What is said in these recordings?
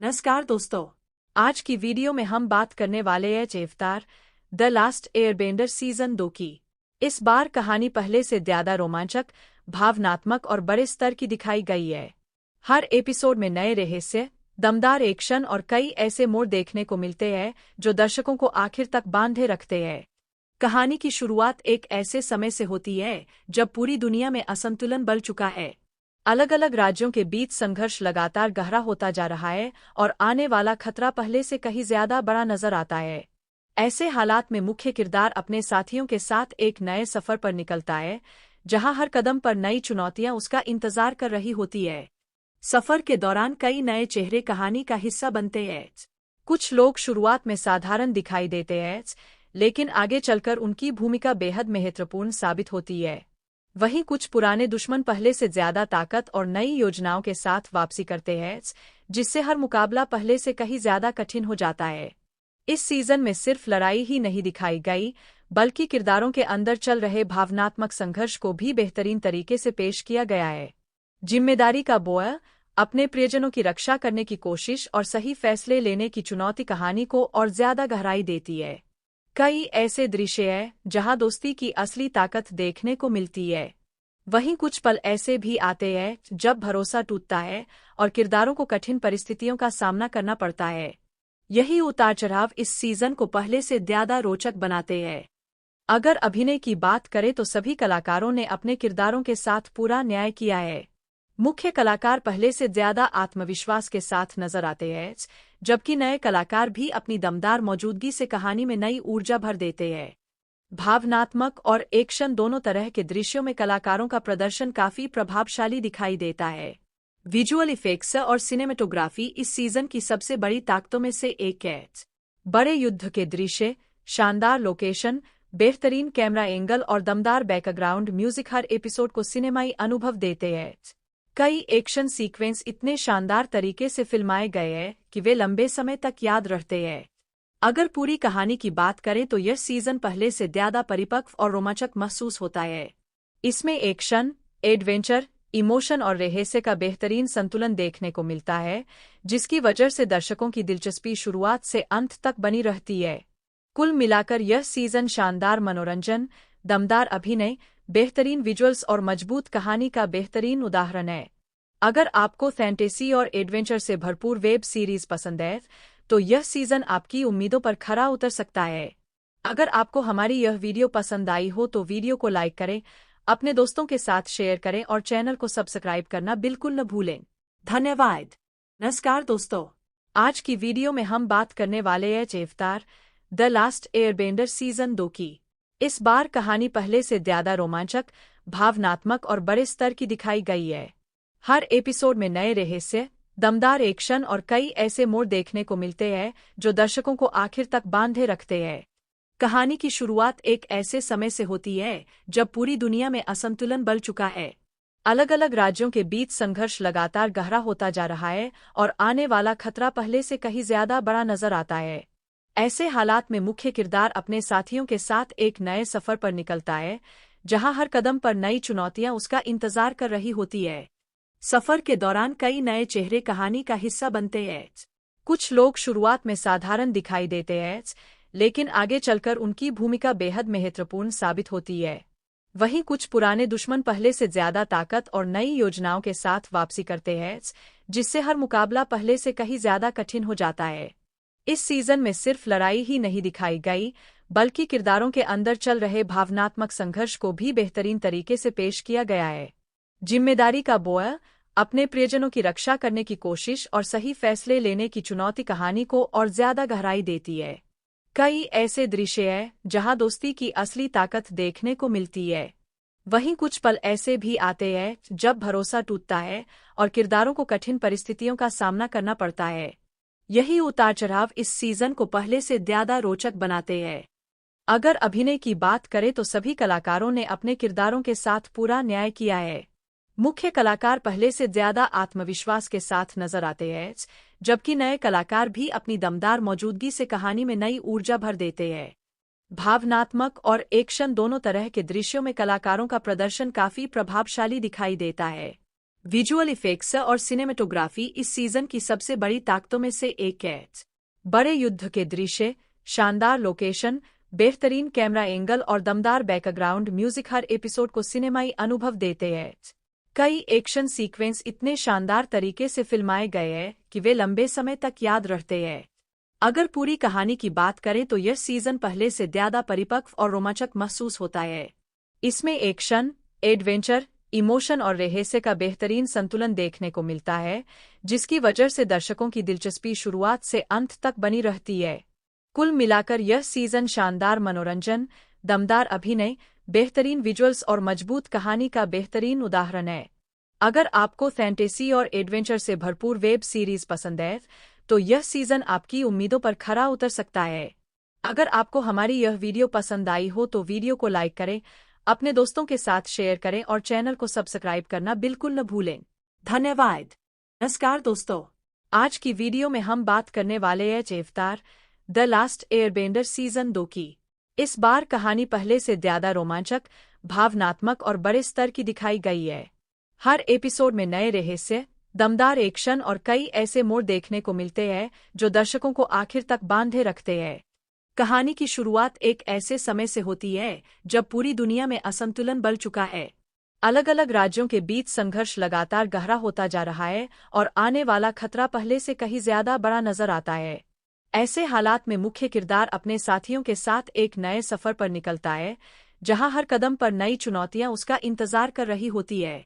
नमस्कार दोस्तों। आज की वीडियो में हम बात करने वाले हैं अवतार द लास्ट एयरबेंडर सीजन 2 की। इस बार कहानी पहले से ज्यादा रोमांचक, भावनात्मक और बड़े स्तर की दिखाई गई है। हर एपिसोड में नए रहस्य, दमदार एक्शन और कई ऐसे मोड़ देखने को मिलते हैं जो दर्शकों को आखिर तक बांधे रखते हैं। कहानी की शुरुआत एक ऐसे समय से होती है जब पूरी दुनिया में असंतुलन बढ़ चुका है। अलग अलग राज्यों के बीच संघर्ष लगातार गहरा होता जा रहा है और आने वाला खतरा पहले से कहीं ज्यादा बड़ा नजर आता है। ऐसे हालात में मुख्य किरदार अपने साथियों के साथ एक नए सफर पर निकलता है, जहां हर कदम पर नई चुनौतियां उसका इंतजार कर रही होती है। सफर के दौरान कई नए चेहरे कहानी का हिस्सा बनते हैं। कुछ लोग शुरुआत में साधारण दिखाई देते हैं, लेकिन आगे चलकर उनकी भूमिका बेहद महत्वपूर्ण साबित होती है। वहीं कुछ पुराने दुश्मन पहले से ज्यादा ताकत और नई योजनाओं के साथ वापसी करते हैं, जिससे हर मुकाबला पहले से कहीं ज्यादा कठिन हो जाता है। इस सीजन में सिर्फ लड़ाई ही नहीं दिखाई गई, बल्कि किरदारों के अंदर चल रहे भावनात्मक संघर्ष को भी बेहतरीन तरीके से पेश किया गया है। जिम्मेदारी का बोझ, अपने प्रियजनों की रक्षा करने की कोशिश और सही फैसले लेने की चुनौती कहानी को और ज्यादा गहराई देती है। कई ऐसे दृश्य हैं जहां दोस्ती की असली ताकत देखने को मिलती है। वहीं कुछ पल ऐसे भी आते हैं जब भरोसा टूटता है और किरदारों को कठिन परिस्थितियों का सामना करना पड़ता है। यही उतार चढ़ाव इस सीजन को पहले से ज्यादा रोचक बनाते हैं। अगर अभिनय की बात करें तो सभी कलाकारों ने अपने किरदारों के साथ पूरा न्याय किया है। मुख्य कलाकार पहले से ज्यादा आत्मविश्वास के साथ नजर आते हैं, जबकि नए कलाकार भी अपनी दमदार मौजूदगी से कहानी में नई ऊर्जा भर देते हैं। भावनात्मक और एक्शन दोनों तरह के दृश्यों में कलाकारों का प्रदर्शन काफी प्रभावशाली दिखाई देता है। विजुअल इफेक्ट्स और सिनेमेटोग्राफी इस सीजन की सबसे बड़ी ताकतों में से एक है। बड़े युद्ध के दृश्य, शानदार लोकेशन, बेहतरीन कैमरा एंगल और दमदार बैकग्राउंड म्यूजिक हर एपिसोड को सिनेमाई अनुभव देते हैं। कई एक्शन सीक्वेंस इतने शानदार तरीके से फिल्माए गए हैं कि वे लंबे समय तक याद रहते हैं। अगर पूरी कहानी की बात करें तो यह सीजन पहले से ज्यादा परिपक्व और रोमांचक महसूस होता है। इसमें एक्शन, एडवेंचर, इमोशन और रहस्य का बेहतरीन संतुलन देखने को मिलता है, जिसकी वजह से दर्शकों की दिलचस्पी शुरुआत से अंत तक बनी रहती है। कुल मिलाकर यह सीजन शानदार मनोरंजन, दमदार अभिनय, बेहतरीन विजुअल्स और मजबूत कहानी का बेहतरीन उदाहरण है। अगर आपको फैंटेसी और एडवेंचर से भरपूर वेब सीरीज पसंद है, तो यह सीजन आपकी उम्मीदों पर खरा उतर सकता है। अगर आपको हमारी यह वीडियो पसंद आई हो तो वीडियो को लाइक करें, अपने दोस्तों के साथ शेयर करें और चैनल को सब्सक्राइब करना बिल्कुल न भूलें। धन्यवाद। नमस्कार दोस्तों। आज की वीडियो में हम बात करने वाले हैं अवतार द लास्ट एयरबेंडर सीजन 2 की। इस बार कहानी पहले से ज्यादा रोमांचक, भावनात्मक और बड़े स्तर की दिखाई गई है। हर एपिसोड में नए रहस्य, दमदार एक्शन और कई ऐसे मोड़ देखने को मिलते हैं जो दर्शकों को आखिर तक बांधे रखते हैं। कहानी की शुरुआत एक ऐसे समय से होती है जब पूरी दुनिया में असंतुलन बढ़ चुका है। अलग अलग राज्यों के बीच संघर्ष लगातार गहरा होता जा रहा है और आने वाला खतरा पहले से कहीं ज्यादा बड़ा नजर आता है। ऐसे हालात में मुख्य किरदार अपने साथियों के साथ एक नए सफर पर निकलता है, जहां हर कदम पर नई चुनौतियां उसका इंतजार कर रही होती है। सफर के दौरान कई नए चेहरे कहानी का हिस्सा बनते हैं। कुछ लोग शुरुआत में साधारण दिखाई देते हैं, लेकिन आगे चलकर उनकी भूमिका बेहद महत्वपूर्ण साबित होती है। वहीं कुछ पुराने दुश्मन पहले से ज्यादा ताकत और नई योजनाओं के साथ वापसी करते हैं, जिससे हर मुकाबला पहले से कहीं ज्यादा कठिन हो जाता है। इस सीजन में सिर्फ लड़ाई ही नहीं दिखाई गई, बल्कि किरदारों के अंदर चल रहे भावनात्मक संघर्ष को भी बेहतरीन तरीके से पेश किया गया है। जिम्मेदारी का बोझ, अपने प्रियजनों की रक्षा करने की कोशिश और सही फैसले लेने की चुनौती कहानी को और ज्यादा गहराई देती है। कई ऐसे दृश्य हैं जहां दोस्ती की असली ताकत देखने को मिलती है। वहीं कुछ पल ऐसे भी आते हैं जब भरोसा टूटता है और किरदारों को कठिन परिस्थितियों का सामना करना पड़ता है। यही उतार चढ़ाव इस सीजन को पहले से ज्यादा रोचक बनाते हैं। अगर अभिनय की बात करें तो सभी कलाकारों ने अपने किरदारों के साथ पूरा न्याय किया है। मुख्य कलाकार पहले से ज्यादा आत्मविश्वास के साथ नजर आते हैं, जबकि नए कलाकार भी अपनी दमदार मौजूदगी से कहानी में नई ऊर्जा भर देते हैं। भावनात्मक और एक्शन दोनों तरह के दृश्यों में कलाकारों का प्रदर्शन काफी प्रभावशाली दिखाई देता है। विजुअल इफेक्ट्स और सिनेमेटोग्राफी इस सीजन की सबसे बड़ी ताकतों में से एक है। बड़े युद्ध के दृश्य, शानदार लोकेशन, बेहतरीन कैमरा एंगल और दमदार बैकग्राउंड म्यूजिक हर एपिसोड को सिनेमाई अनुभव देते हैं। कई एक्शन सीक्वेंस इतने शानदार तरीके से फिल्माए गए हैं कि वे लंबे समय तक याद रहते हैं। अगर पूरी कहानी की बात करें तो यह सीजन पहले से ज्यादा परिपक्व और रोमांचक महसूस होता है। इसमें एक्शन, एडवेंचर, इमोशन और रहस्य का बेहतरीन संतुलन देखने को मिलता है, जिसकी वजह से दर्शकों की दिलचस्पी शुरुआत से अंत तक बनी रहती है। कुल मिलाकर यह सीजन शानदार मनोरंजन, दमदार अभिनय, बेहतरीन विजुअल्स और मजबूत कहानी का बेहतरीन उदाहरण है। अगर आपको फैंटेसी और एडवेंचर से भरपूर वेब सीरीज पसंद है तो यह सीजन आपकी उम्मीदों पर खरा उतर सकता है। अगर आपको हमारी यह वीडियो पसंद आई हो तो वीडियो को लाइक करें, अपने दोस्तों के साथ शेयर करें और चैनल को सब्सक्राइब करना बिल्कुल न भूलें। धन्यवाद। नमस्कार दोस्तों, आज की वीडियो में हम बात करने वाले हैं अवतार द लास्ट एयरबेंडर सीजन 2 की। इस बार कहानी पहले से ज्यादा रोमांचक, भावनात्मक और बड़े स्तर की दिखाई गई है। हर एपिसोड में नए रहस्य, दमदार एक्शन और कई ऐसे मोड़ देखने को मिलते हैं जो दर्शकों को आखिर तक बांधे रखते हैं। कहानी की शुरुआत एक ऐसे समय से होती है जब पूरी दुनिया में असंतुलन बढ़ चुका है। अलग अलग राज्यों के बीच संघर्ष लगातार गहरा होता जा रहा है और आने वाला खतरा पहले से कहीं ज्यादा बड़ा नजर आता है। ऐसे हालात में मुख्य किरदार अपने साथियों के साथ एक नए सफर पर निकलता है, जहां हर कदम पर नई चुनौतियां उसका इंतजार कर रही होती है।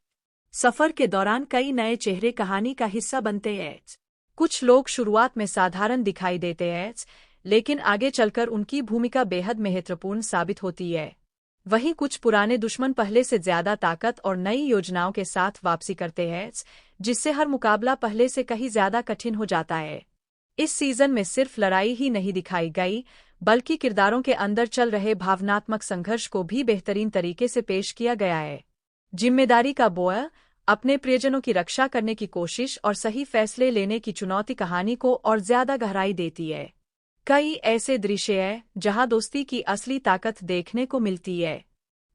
सफर के दौरान कई नए चेहरे कहानी का हिस्सा बनते हैं। कुछ लोग शुरुआत में साधारण दिखाई देते हैं, लेकिन आगे चलकर उनकी भूमिका बेहद महत्वपूर्ण साबित होती है। वहीं कुछ पुराने दुश्मन पहले से ज्यादा ताकत और नई योजनाओं के साथ वापसी करते हैं, जिससे हर मुकाबला पहले से कहीं ज्यादा कठिन हो जाता है। इस सीजन में सिर्फ लड़ाई ही नहीं दिखाई गई, बल्कि किरदारों के अंदर चल रहे भावनात्मक संघर्ष को भी बेहतरीन तरीके से पेश किया गया है। जिम्मेदारी का बोझ, अपने प्रियजनों की रक्षा करने की कोशिश और सही फैसले लेने की चुनौती कहानी को और ज्यादा गहराई देती है। कई ऐसे दृश्य हैं जहां दोस्ती की असली ताकत देखने को मिलती है।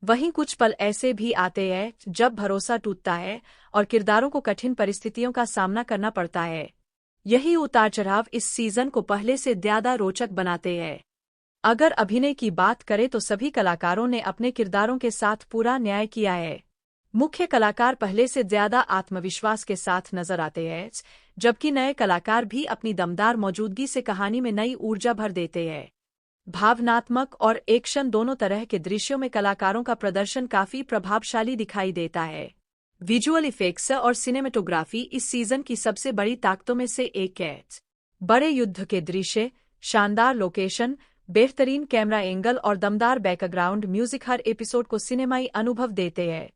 वहीं कुछ पल ऐसे भी आते हैं जब भरोसा टूटता है और किरदारों को कठिन परिस्थितियों का सामना करना पड़ता है। यही उतार चढ़ाव इस सीजन को पहले से ज्यादा रोचक बनाते हैं। अगर अभिनय की बात करें तो सभी कलाकारों ने अपने किरदारों के साथ पूरा न्याय किया है। मुख्य कलाकार पहले से ज्यादा आत्मविश्वास के साथ नजर आते हैं, जबकि नए कलाकार भी अपनी दमदार मौजूदगी से कहानी में नई ऊर्जा भर देते हैं। भावनात्मक और एक्शन दोनों तरह के दृश्यों में कलाकारों का प्रदर्शन काफी प्रभावशाली दिखाई देता है। विजुअल इफेक्ट्स और सिनेमेटोग्राफी इस सीजन की सबसे बड़ी ताकतों में से एक है। बड़े युद्ध के दृश्य, शानदार लोकेशन, बेहतरीन कैमरा एंगल और दमदार बैकग्राउंड म्यूजिक हर एपिसोड को सिनेमाई अनुभव देते हैं।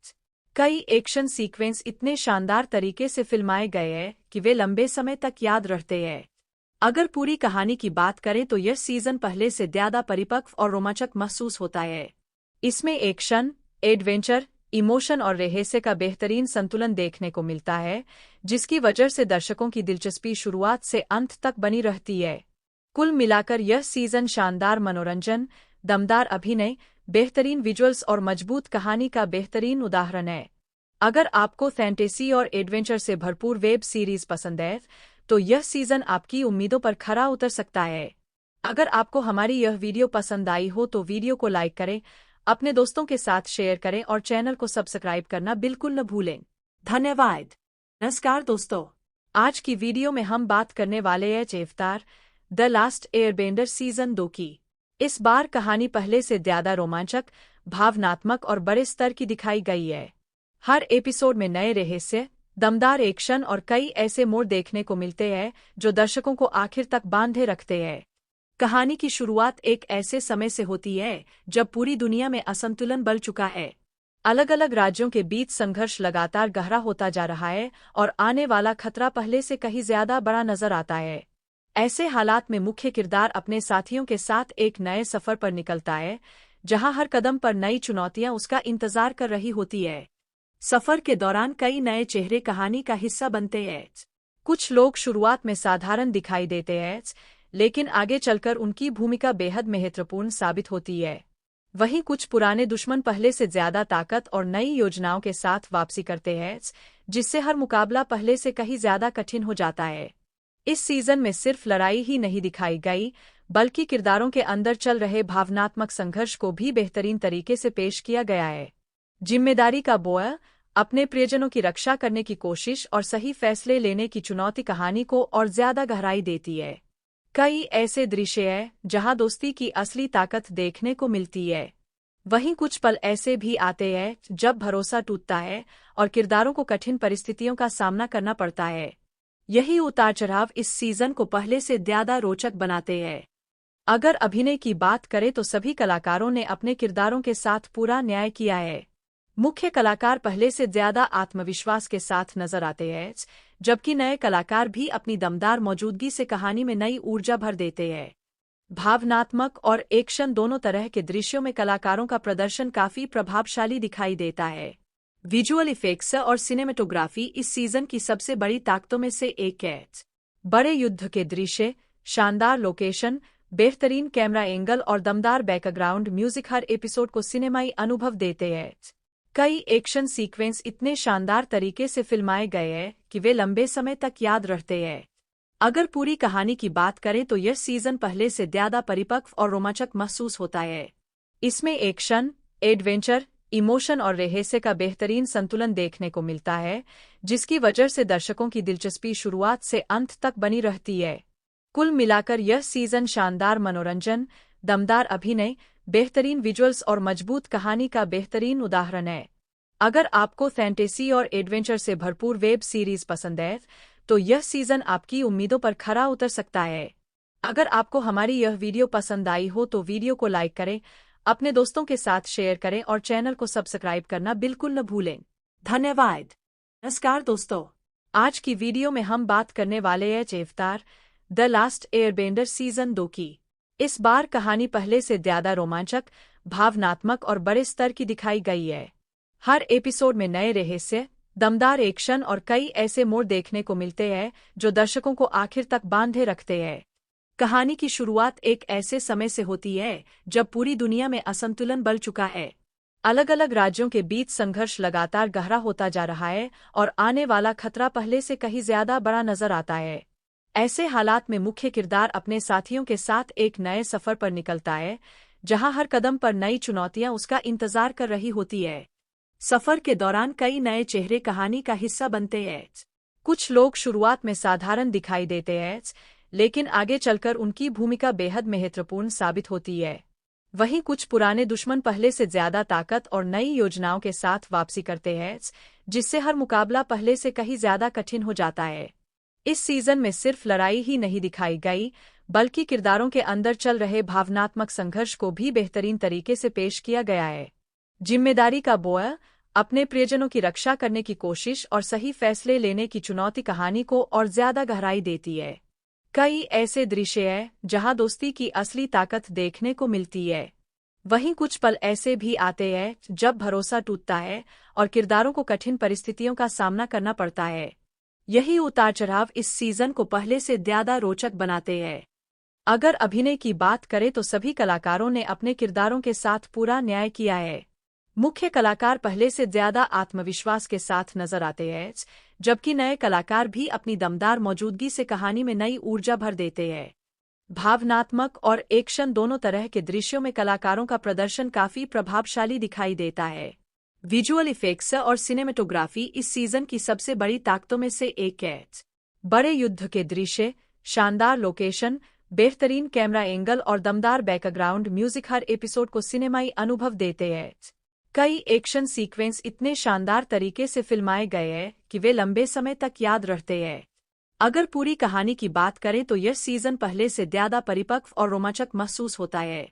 कई एक्शन सीक्वेंस इतने शानदार तरीके से फिल्माए गए हैं कि वे लंबे समय तक याद रहते हैं। अगर पूरी कहानी की बात करें तो यह सीजन पहले से ज्यादा परिपक्व और रोमांचक महसूस होता है। इसमें एक्शन, एडवेंचर, इमोशन और रहस्य का बेहतरीन संतुलन देखने को मिलता है, जिसकी वजह से दर्शकों की दिलचस्पी शुरुआत से अंत तक बनी रहती है। कुल मिलाकर यह सीजन शानदार मनोरंजन, दमदार अभिनय, बेहतरीन विजुअल्स और मजबूत कहानी का बेहतरीन उदाहरण है। अगर आपको फैंटेसी और एडवेंचर से भरपूर वेब सीरीज पसंद है तो यह सीजन आपकी उम्मीदों पर खरा उतर सकता है। अगर आपको हमारी यह वीडियो पसंद आई हो तो वीडियो को लाइक करें, अपने दोस्तों के साथ शेयर करें और चैनल को सब्सक्राइब करना बिल्कुल न भूलें। धन्यवाद। नमस्कार दोस्तों, आज की वीडियो में हम बात करने वाले हैं अवतार द लास्ट एयरबेंडर सीजन 2 की। इस बार कहानी पहले से ज्यादा रोमांचक, भावनात्मक और बड़े स्तर की दिखाई गई है। हर एपिसोड में नए रहस्य, दमदार एक्शन और कई ऐसे मोड़ देखने को मिलते हैं जो दर्शकों को आखिर तक बांधे रखते हैं। कहानी की शुरुआत एक ऐसे समय से होती है जब पूरी दुनिया में असंतुलन बढ़ चुका है। अलग अलग राज्यों के बीच संघर्ष लगातार गहरा होता जा रहा है और आने वाला खतरा पहले से कहीं ज्यादा बड़ा नजर आता है। ऐसे हालात में मुख्य किरदार अपने साथियों के साथ एक नए सफर पर निकलता है, जहां हर कदम पर नई चुनौतियां उसका इंतजार कर रही होती है। सफर के दौरान कई नए चेहरे कहानी का हिस्सा बनते हैं। कुछ लोग शुरुआत में साधारण दिखाई देते हैं, लेकिन आगे चलकर उनकी भूमिका बेहद महत्वपूर्ण साबित होती है। वहीं कुछ पुराने दुश्मन पहले से ज्यादा ताकत और नई योजनाओं के साथ वापसी करते हैं, जिससे हर मुकाबला पहले से कहीं ज्यादा कठिन हो जाता है। इस सीजन में सिर्फ लड़ाई ही नहीं दिखाई गई, बल्कि किरदारों के अंदर चल रहे भावनात्मक संघर्ष को भी बेहतरीन तरीके से पेश किया गया है। जिम्मेदारी का बोझ, अपने प्रियजनों की रक्षा करने की कोशिश और सही फैसले लेने की चुनौती कहानी को और ज्यादा गहराई देती है। कई ऐसे दृश्य हैं जहां दोस्ती की असली ताकत देखने को मिलती है। वहीं कुछ पल ऐसे भी आते हैं जब भरोसा टूटता है और किरदारों को कठिन परिस्थितियों का सामना करना पड़ता है। यही उतार चढ़ाव इस सीजन को पहले से ज्यादा रोचक बनाते हैं। अगर अभिनय की बात करें तो सभी कलाकारों ने अपने किरदारों के साथ पूरा न्याय किया है। मुख्य कलाकार पहले से ज्यादा आत्मविश्वास के साथ नजर आते हैं, जबकि नए कलाकार भी अपनी दमदार मौजूदगी से कहानी में नई ऊर्जा भर देते हैं। भावनात्मक और एक्शन दोनों तरह के दृश्यों में कलाकारों का प्रदर्शन काफी प्रभावशाली दिखाई देता है। विजुअल इफेक्ट्स और सिनेमेटोग्राफी इस सीजन की सबसे बड़ी ताकतों में से एक है। बड़े युद्ध के दृश्य, शानदार लोकेशन, बेहतरीन कैमरा एंगल और दमदार बैकग्राउंड म्यूजिक हर एपिसोड को सिनेमाई अनुभव देते हैं। कई एक्शन सीक्वेंस इतने शानदार तरीके से फिल्माए गए हैं कि वे लंबे समय तक याद रहते हैं। अगर पूरी कहानी की बात करें तो यह सीजन पहले से ज्यादा परिपक्व और रोमांचक महसूस होता है। इसमें एक्शन, एडवेंचर, इमोशन और रहस्य का बेहतरीन संतुलन देखने को मिलता है, जिसकी वजह से दर्शकों की दिलचस्पी शुरुआत से अंत तक बनी रहती है। कुल मिलाकर यह सीजन शानदार मनोरंजन, दमदार अभिनय, बेहतरीन विजुअल्स और मजबूत कहानी का बेहतरीन उदाहरण है। अगर आपको फैंटेसी और एडवेंचर से भरपूर वेब सीरीज पसंद है तो यह सीजन आपकी उम्मीदों पर खरा उतर सकता है। अगर आपको हमारी यह वीडियो पसंद आई हो तो वीडियो को लाइक करें, अपने दोस्तों के साथ शेयर करें और चैनल को सब्सक्राइब करना बिल्कुल न भूलें। धन्यवाद। नमस्कार दोस्तों, आज की वीडियो में हम बात करने वाले हैं अवतार द लास्ट एयरबेंडर सीजन 2 की। इस बार कहानी पहले से ज्यादा रोमांचक, भावनात्मक और बड़े स्तर की दिखाई गई है। हर एपिसोड में नए रहस्य, दमदार एक्शन और कई ऐसे मोड़ देखने को मिलते हैं जो दर्शकों को आखिर तक बांधे रखते हैं। कहानी की शुरुआत एक ऐसे समय से होती है जब पूरी दुनिया में असंतुलन बढ़ चुका है। अलग अलग राज्यों के बीच संघर्ष लगातार गहरा होता जा रहा है और आने वाला खतरा पहले से कहीं ज्यादा बड़ा नजर आता है। ऐसे हालात में मुख्य किरदार अपने साथियों के साथ एक नए सफर पर निकलता है, जहां हर कदम पर नई चुनौतियां उसका इंतजार कर रही होती है। सफर के दौरान कई नए चेहरे कहानी का हिस्सा बनते हैं। कुछ लोग शुरुआत में साधारण दिखाई देते हैं, लेकिन आगे चलकर उनकी भूमिका बेहद महत्वपूर्ण साबित होती है। वहीं कुछ पुराने दुश्मन पहले से ज्यादा ताकत और नई योजनाओं के साथ वापसी करते हैं, जिससे हर मुकाबला पहले से कहीं ज्यादा कठिन हो जाता है। इस सीजन में सिर्फ लड़ाई ही नहीं दिखाई गई, बल्कि किरदारों के अंदर चल रहे भावनात्मक संघर्ष को भी बेहतरीन तरीके से पेश किया गया है। जिम्मेदारी का बोझ, अपने प्रियजनों की रक्षा करने की कोशिश और सही फैसले लेने की चुनौती कहानी को और ज्यादा गहराई देती है। कई ऐसे दृश्य हैं जहां दोस्ती की असली ताकत देखने को मिलती है। वहीं कुछ पल ऐसे भी आते हैं जब भरोसा टूटता है और किरदारों को कठिन परिस्थितियों का सामना करना पड़ता है। यही उतार चढ़ाव इस सीजन को पहले से ज्यादा रोचक बनाते हैं। अगर अभिनय की बात करें तो सभी कलाकारों ने अपने किरदारों के साथ पूरा न्याय किया है। मुख्य कलाकार पहले से ज्यादा आत्मविश्वास के साथ नजर आते हैं, जबकि नए कलाकार भी अपनी दमदार मौजूदगी से कहानी में नई ऊर्जा भर देते हैं। भावनात्मक और एक्शन दोनों तरह के दृश्यों में कलाकारों का प्रदर्शन काफी प्रभावशाली दिखाई देता है। विजुअल इफेक्ट्स और सिनेमेटोग्राफी इस सीजन की सबसे बड़ी ताकतों में से एक है। बड़े युद्ध के दृश्य, शानदार लोकेशन, बेहतरीन कैमरा एंगल और दमदार बैकग्राउंड म्यूजिक हर एपिसोड को सिनेमाई अनुभव देते हैं। कई एक्शन सीक्वेंस इतने शानदार तरीके से फिल्माए गए हैं कि वे लंबे समय तक याद रहते हैं। अगर पूरी कहानी की बात करें तो यह सीजन पहले से ज्यादा परिपक्व और रोमांचक महसूस होता है।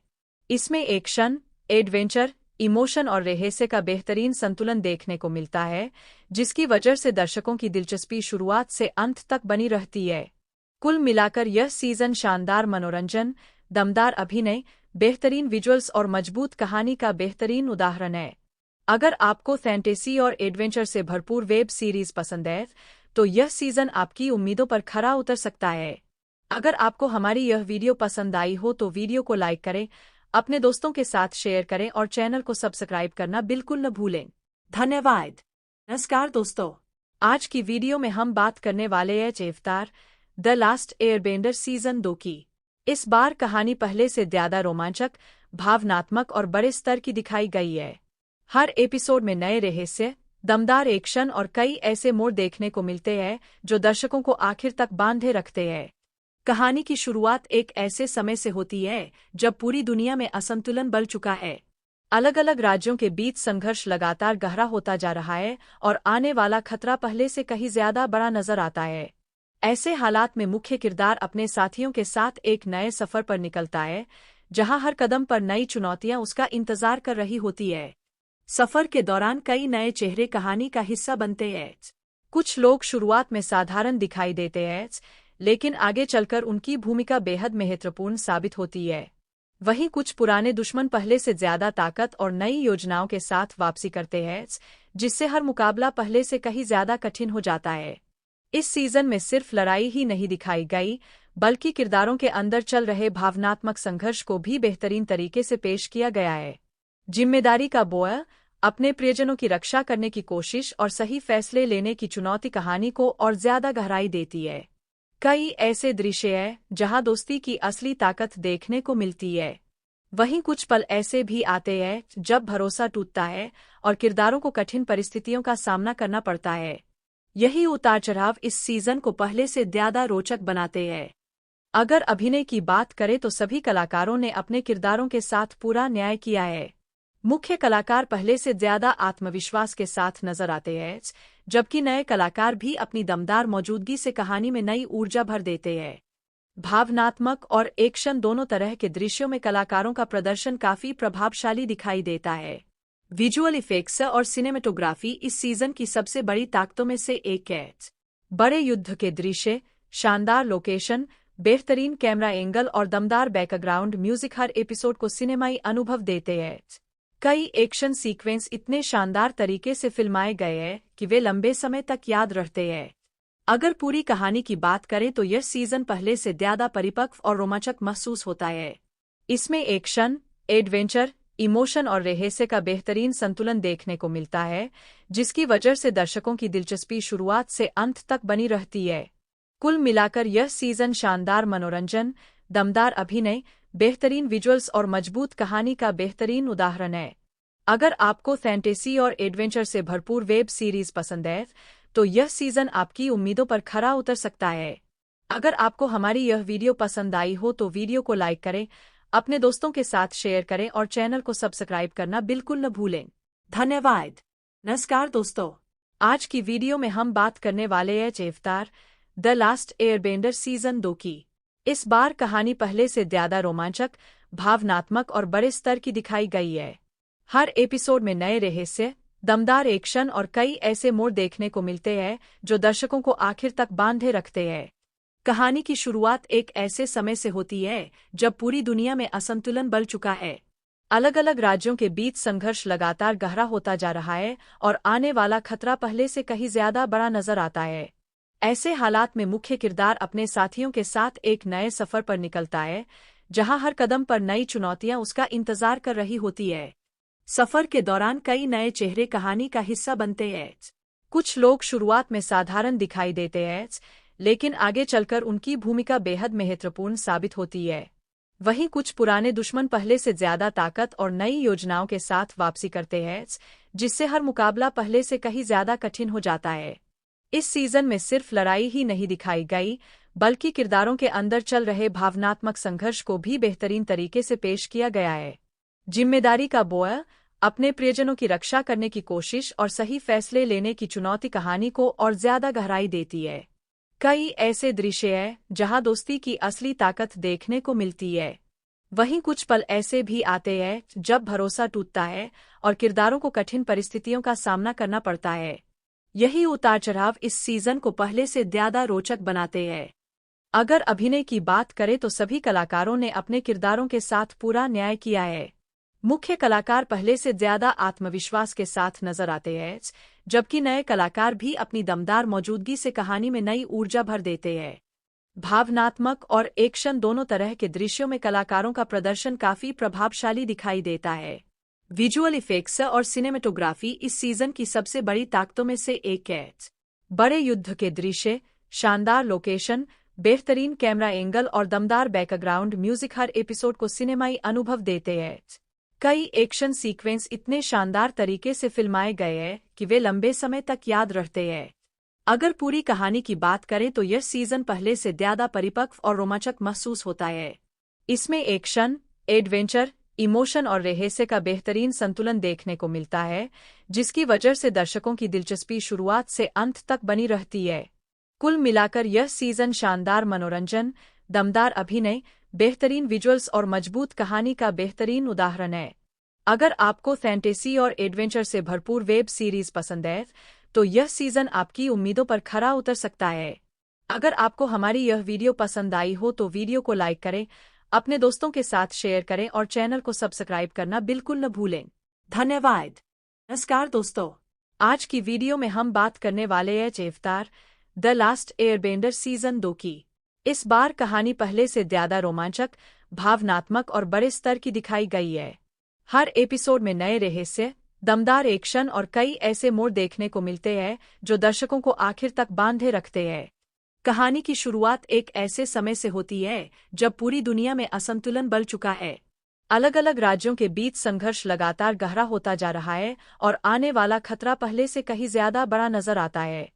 इसमें एक्शन, एडवेंचर, इमोशन और रहस्य का बेहतरीन संतुलन देखने को मिलता है, जिसकी वजह से दर्शकों की दिलचस्पी शुरुआत से अंत तक बनी रहती है। कुल मिलाकर यह सीजन शानदार मनोरंजन, दमदार अभिनय, बेहतरीन विजुअल्स और मजबूत कहानी का बेहतरीन उदाहरण है। अगर आपको फैंटेसी और एडवेंचर से भरपूर वेब सीरीज पसंद है तो यह सीजन आपकी उम्मीदों पर खरा उतर सकता है। अगर आपको हमारी यह वीडियो पसंद आई हो तो वीडियो को लाइक करें, अपने दोस्तों के साथ शेयर करें और चैनल को सब्सक्राइब करना बिल्कुल न भूलें। धन्यवाद। नमस्कार दोस्तों, आज की वीडियो में हम बात करने वाले हैं अवतार द लास्ट एयरबेंडर सीजन 2 की। इस बार कहानी पहले से ज्यादा रोमांचक, भावनात्मक और बड़े स्तर की दिखाई गई है। हर एपिसोड में नए रहस्य, दमदार एक्शन और कई ऐसे मोड़ देखने को मिलते हैं जो दर्शकों को आखिर तक बांधे रखते हैं। कहानी की शुरुआत एक ऐसे समय से होती है जब पूरी दुनिया में असंतुलन बढ़ चुका है। अलग अलग राज्यों के बीच संघर्ष लगातार गहरा होता जा रहा है और आने वाला खतरा पहले से कहीं ज्यादा बड़ा नजर आता है। ऐसे हालात में मुख्य किरदार अपने साथियों के साथ एक नए सफर पर निकलता है, जहां हर कदम पर नई चुनौतियां उसका इंतजार कर रही होती है। सफर के दौरान कई नए चेहरे कहानी का हिस्सा बनते हैं। कुछ लोग शुरुआत में साधारण दिखाई देते हैं, लेकिन आगे चलकर उनकी भूमिका बेहद महत्वपूर्ण साबित होती है। वहीं कुछ पुराने दुश्मन पहले से ज्यादा ताकत और नई योजनाओं के साथ वापसी करते हैं, जिससे हर मुकाबला पहले से कहीं ज्यादा कठिन हो जाता है। इस सीजन में सिर्फ लड़ाई ही नहीं दिखाई गई, बल्कि किरदारों के अंदर चल रहे भावनात्मक संघर्ष को भी बेहतरीन तरीके से पेश किया गया है। जिम्मेदारी का बोझ, अपने प्रियजनों की रक्षा करने की कोशिश और सही फैसले लेने की चुनौती कहानी को और ज्यादा गहराई देती है। कई ऐसे दृश्य हैं जहां दोस्ती की असली ताकत देखने को मिलती है। वहीं कुछ पल ऐसे भी आते हैं जब भरोसा टूटता है और किरदारों को कठिन परिस्थितियों का सामना करना पड़ता है। यही उतार चढ़ाव इस सीजन को पहले से ज्यादा रोचक बनाते हैं। अगर अभिनय की बात करें तो सभी कलाकारों ने अपने किरदारों के साथ पूरा न्याय किया है। मुख्य कलाकार पहले से ज्यादा आत्मविश्वास के साथ नजर आते हैं, जबकि नए कलाकार भी अपनी दमदार मौजूदगी से कहानी में नई ऊर्जा भर देते हैं। भावनात्मक और एक्शन दोनों तरह के दृश्यों में कलाकारों का प्रदर्शन काफी प्रभावशाली दिखाई देता है। विजुअल इफेक्ट्स और सिनेमेटोग्राफी इस सीजन की सबसे बड़ी ताकतों में से एक है। बड़े युद्ध के दृश्य, शानदार लोकेशन, बेहतरीन कैमरा एंगल और दमदार बैकग्राउंड म्यूजिक हर एपिसोड को सिनेमाई अनुभव देते हैं। कई एक्शन सीक्वेंस इतने शानदार तरीके से फिल्माए गए हैं कि वे लंबे समय तक याद रहते हैं। अगर पूरी कहानी की बात करें तो यह सीजन पहले से ज्यादा परिपक्व और रोमांचक महसूस होता है। इसमें एक्शन, एडवेंचर, इमोशन और रहस्य का बेहतरीन संतुलन देखने को मिलता है, जिसकी वजह से दर्शकों की दिलचस्पी शुरुआत से अंत तक बनी रहती है। कुल मिलाकर यह सीजन शानदार मनोरंजन, दमदार अभिनय, बेहतरीन विजुअल्स और मजबूत कहानी का बेहतरीन उदाहरण है। अगर आपको फैंटेसी और एडवेंचर से भरपूर वेब सीरीज पसंद है तो यह सीजन आपकी उम्मीदों पर खरा उतर सकता है। अगर आपको हमारी यह वीडियो पसंद आई हो तो वीडियो को लाइक करें, अपने दोस्तों के साथ शेयर करें और चैनल को सब्सक्राइब करना बिल्कुल न भूलें। धन्यवाद। नमस्कार दोस्तों, आज की वीडियो में हम बात करने वाले हैं अवतार द लास्ट एयरबेंडर सीजन 2 की। इस बार कहानी पहले से ज्यादा रोमांचक, भावनात्मक और बड़े स्तर की दिखाई गई है। हर एपिसोड में नए रहस्य, दमदार एक्शन और कई ऐसे मोड़ देखने को मिलते हैं जो दर्शकों को आखिर तक बांधे रखते हैं। कहानी की शुरुआत एक ऐसे समय से होती है जब पूरी दुनिया में असंतुलन बढ़ चुका है। अलग अलग राज्यों के बीच संघर्ष लगातार गहरा होता जा रहा है और आने वाला खतरा पहले से कहीं ज्यादा बड़ा नजर आता है। ऐसे हालात में मुख्य किरदार अपने साथियों के साथ एक नए सफर पर निकलता है, जहां हर कदम पर नई चुनौतियां उसका इंतजार कर रही होती है। सफर के दौरान कई नए चेहरे कहानी का हिस्सा बनते हैं। कुछ लोग शुरुआत में साधारण दिखाई देते हैं, लेकिन आगे चलकर उनकी भूमिका बेहद महत्वपूर्ण साबित होती है। वहीं कुछ पुराने दुश्मन पहले से ज्यादा ताकत और नई योजनाओं के साथ वापसी करते हैं, जिससे हर मुकाबला पहले से कहीं ज्यादा कठिन हो जाता है। इस सीजन में सिर्फ लड़ाई ही नहीं दिखाई गई, बल्कि किरदारों के अंदर चल रहे भावनात्मक संघर्ष को भी बेहतरीन तरीके से पेश किया गया है। जिम्मेदारी का बोझ, अपने प्रियजनों की रक्षा करने की कोशिश और सही फैसले लेने की चुनौती कहानी को और ज्यादा गहराई देती है। कई ऐसे दृश्य हैं जहां दोस्ती की असली ताकत देखने को मिलती है। वहीं कुछ पल ऐसे भी आते हैं जब भरोसा टूटता है और किरदारों को कठिन परिस्थितियों का सामना करना पड़ता है। यही उतार चढ़ाव इस सीजन को पहले से ज्यादा रोचक बनाते हैं। अगर अभिनय की बात करें तो सभी कलाकारों ने अपने किरदारों के साथ पूरा न्याय किया है। मुख्य कलाकार पहले से ज्यादा आत्मविश्वास के साथ नजर आते हैं, जबकि नए कलाकार भी अपनी दमदार मौजूदगी से कहानी में नई ऊर्जा भर देते हैं। भावनात्मक और एक्शन दोनों तरह के दृश्यों में कलाकारों का प्रदर्शन काफी प्रभावशाली दिखाई देता है। विजुअल इफेक्ट्स और सिनेमेटोग्राफी इस सीजन की सबसे बड़ी ताकतों में से एक है। बड़े युद्ध के दृश्य, शानदार लोकेशन, बेहतरीन कैमरा एंगल और दमदार बैकग्राउंड म्यूजिक हर एपिसोड को सिनेमाई अनुभव देते हैं। कई एक्शन सीक्वेंस इतने शानदार तरीके से फिल्माए गए हैं कि वे लंबे समय तक याद रहते हैं। अगर पूरी कहानी की बात करें तो यह सीजन पहले से ज्यादा परिपक्व और रोमांचक महसूस होता है। इसमें एक्शन, एडवेंचर, इमोशन और रहस्य का बेहतरीन संतुलन देखने को मिलता है, जिसकी वजह से दर्शकों की दिलचस्पी शुरुआत से अंत तक बनी रहती है। कुल मिलाकर यह सीजन शानदार मनोरंजन, दमदार अभिनय, बेहतरीन विजुअल्स और मजबूत कहानी का बेहतरीन उदाहरण है। अगर आपको फैंटेसी और एडवेंचर से भरपूर वेब सीरीज पसंद है तो यह सीजन आपकी उम्मीदों पर खरा उतर सकता है। अगर आपको हमारी यह वीडियो पसंद आई हो तो वीडियो को लाइक करें, अपने दोस्तों के साथ शेयर करें और चैनल को सब्सक्राइब करना बिल्कुल न भूलें। धन्यवाद। नमस्कार दोस्तों, आज की वीडियो में हम बात करने वाले हैं अवतार द लास्ट एयरबेंडर सीजन 2 की। इस बार कहानी पहले से ज्यादा रोमांचक, भावनात्मक और बड़े स्तर की दिखाई गई है। हर एपिसोड में नए रहस्य, दमदार एक्शन और कई ऐसे मोड़ देखने को मिलते हैं जो दर्शकों को आखिर तक बांधे रखते हैं। कहानी की शुरुआत एक ऐसे समय से होती है जब पूरी दुनिया में असंतुलन बढ़ चुका है। अलग अलग राज्यों के बीच संघर्ष लगातार गहरा होता जा रहा है और आने वाला खतरा पहले से कहीं ज्यादा बड़ा नजर आता है।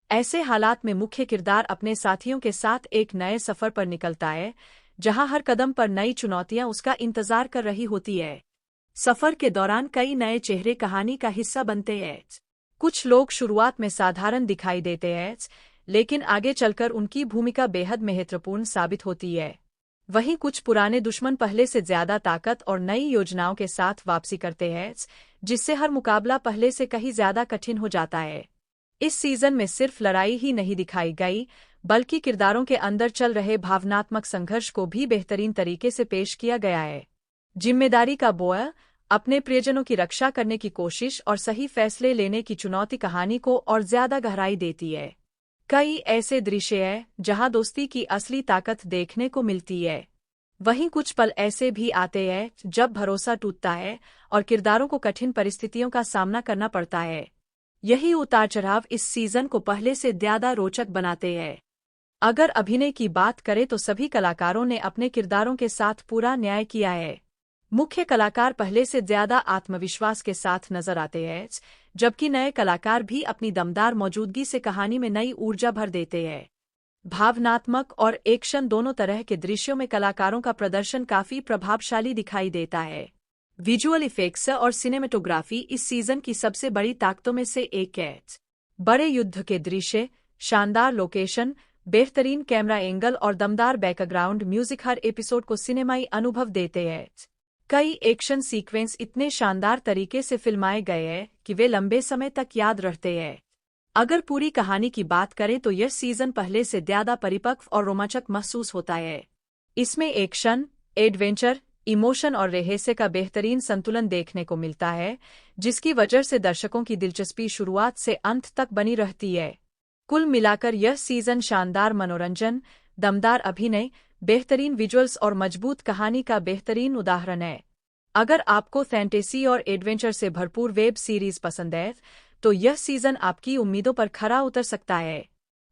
ऐसे हालात में मुख्य किरदार अपने साथियों के साथ एक नए सफर पर निकलता है, जहां हर कदम पर नई चुनौतियां उसका इंतजार कर रही होती है। सफर के दौरान कई नए चेहरे कहानी का हिस्सा बनते हैं। कुछ लोग शुरुआत में साधारण दिखाई देते हैं, लेकिन आगे चलकर उनकी भूमिका बेहद महत्वपूर्ण साबित होती है। वहीं कुछ पुराने दुश्मन पहले से ज्यादा ताकत और नई योजनाओं के साथ वापसी करते हैं, जिससे हर मुकाबला पहले से कहीं ज्यादा कठिन हो जाता है। इस सीजन में सिर्फ लड़ाई ही नहीं दिखाई गई, बल्कि किरदारों के अंदर चल रहे भावनात्मक संघर्ष को भी बेहतरीन तरीके से पेश किया गया है। जिम्मेदारी का बोझ, अपने प्रियजनों की रक्षा करने की कोशिश और सही फैसले लेने की चुनौती कहानी को और ज्यादा गहराई देती है। कई ऐसे दृश्य हैं जहां दोस्ती की असली ताकत देखने को मिलती है। वहीं कुछ पल ऐसे भी आते हैं जब भरोसा टूटता है और किरदारों को कठिन परिस्थितियों का सामना करना पड़ता है। यही उतार चढ़ाव इस सीजन को पहले से ज्यादा रोचक बनाते हैं। अगर अभिनय की बात करें तो सभी कलाकारों ने अपने किरदारों के साथ पूरा न्याय किया है। मुख्य कलाकार पहले से ज्यादा आत्मविश्वास के साथ नजर आते हैं, जबकि नए कलाकार भी अपनी दमदार मौजूदगी से कहानी में नई ऊर्जा भर देते हैं। भावनात्मक और एक्शन दोनों तरह के दृश्यों में कलाकारों का प्रदर्शन काफी प्रभावशाली दिखाई देता है। विजुअल इफेक्ट्स और सिनेमेटोग्राफी इस सीजन की सबसे बड़ी ताकतों में से एक है। बड़े युद्ध के दृश्य, शानदार लोकेशन, बेहतरीन कैमरा एंगल और दमदार बैकग्राउंड म्यूजिक हर एपिसोड को सिनेमाई अनुभव देते हैं। कई एक्शन सीक्वेंस इतने शानदार तरीके से फिल्माए गए हैं कि वे लंबे समय तक याद रहते हैं। अगर पूरी कहानी की बात करें तो यह सीजन पहले से ज्यादा परिपक्व और रोमांचक महसूस होता है। इसमें एक्शन, एडवेंचर, इमोशन और रहस्य का बेहतरीन संतुलन देखने को मिलता है, जिसकी वजह से दर्शकों की दिलचस्पी शुरुआत से अंत तक बनी रहती है। कुल मिलाकर यह सीजन शानदार मनोरंजन, दमदार अभिनय, बेहतरीन विजुअल्स और मजबूत कहानी का बेहतरीन उदाहरण है। अगर आपको फैंटेसी और एडवेंचर से भरपूर वेब सीरीज पसंद है तो यह सीजन आपकी उम्मीदों पर खरा उतर सकता है।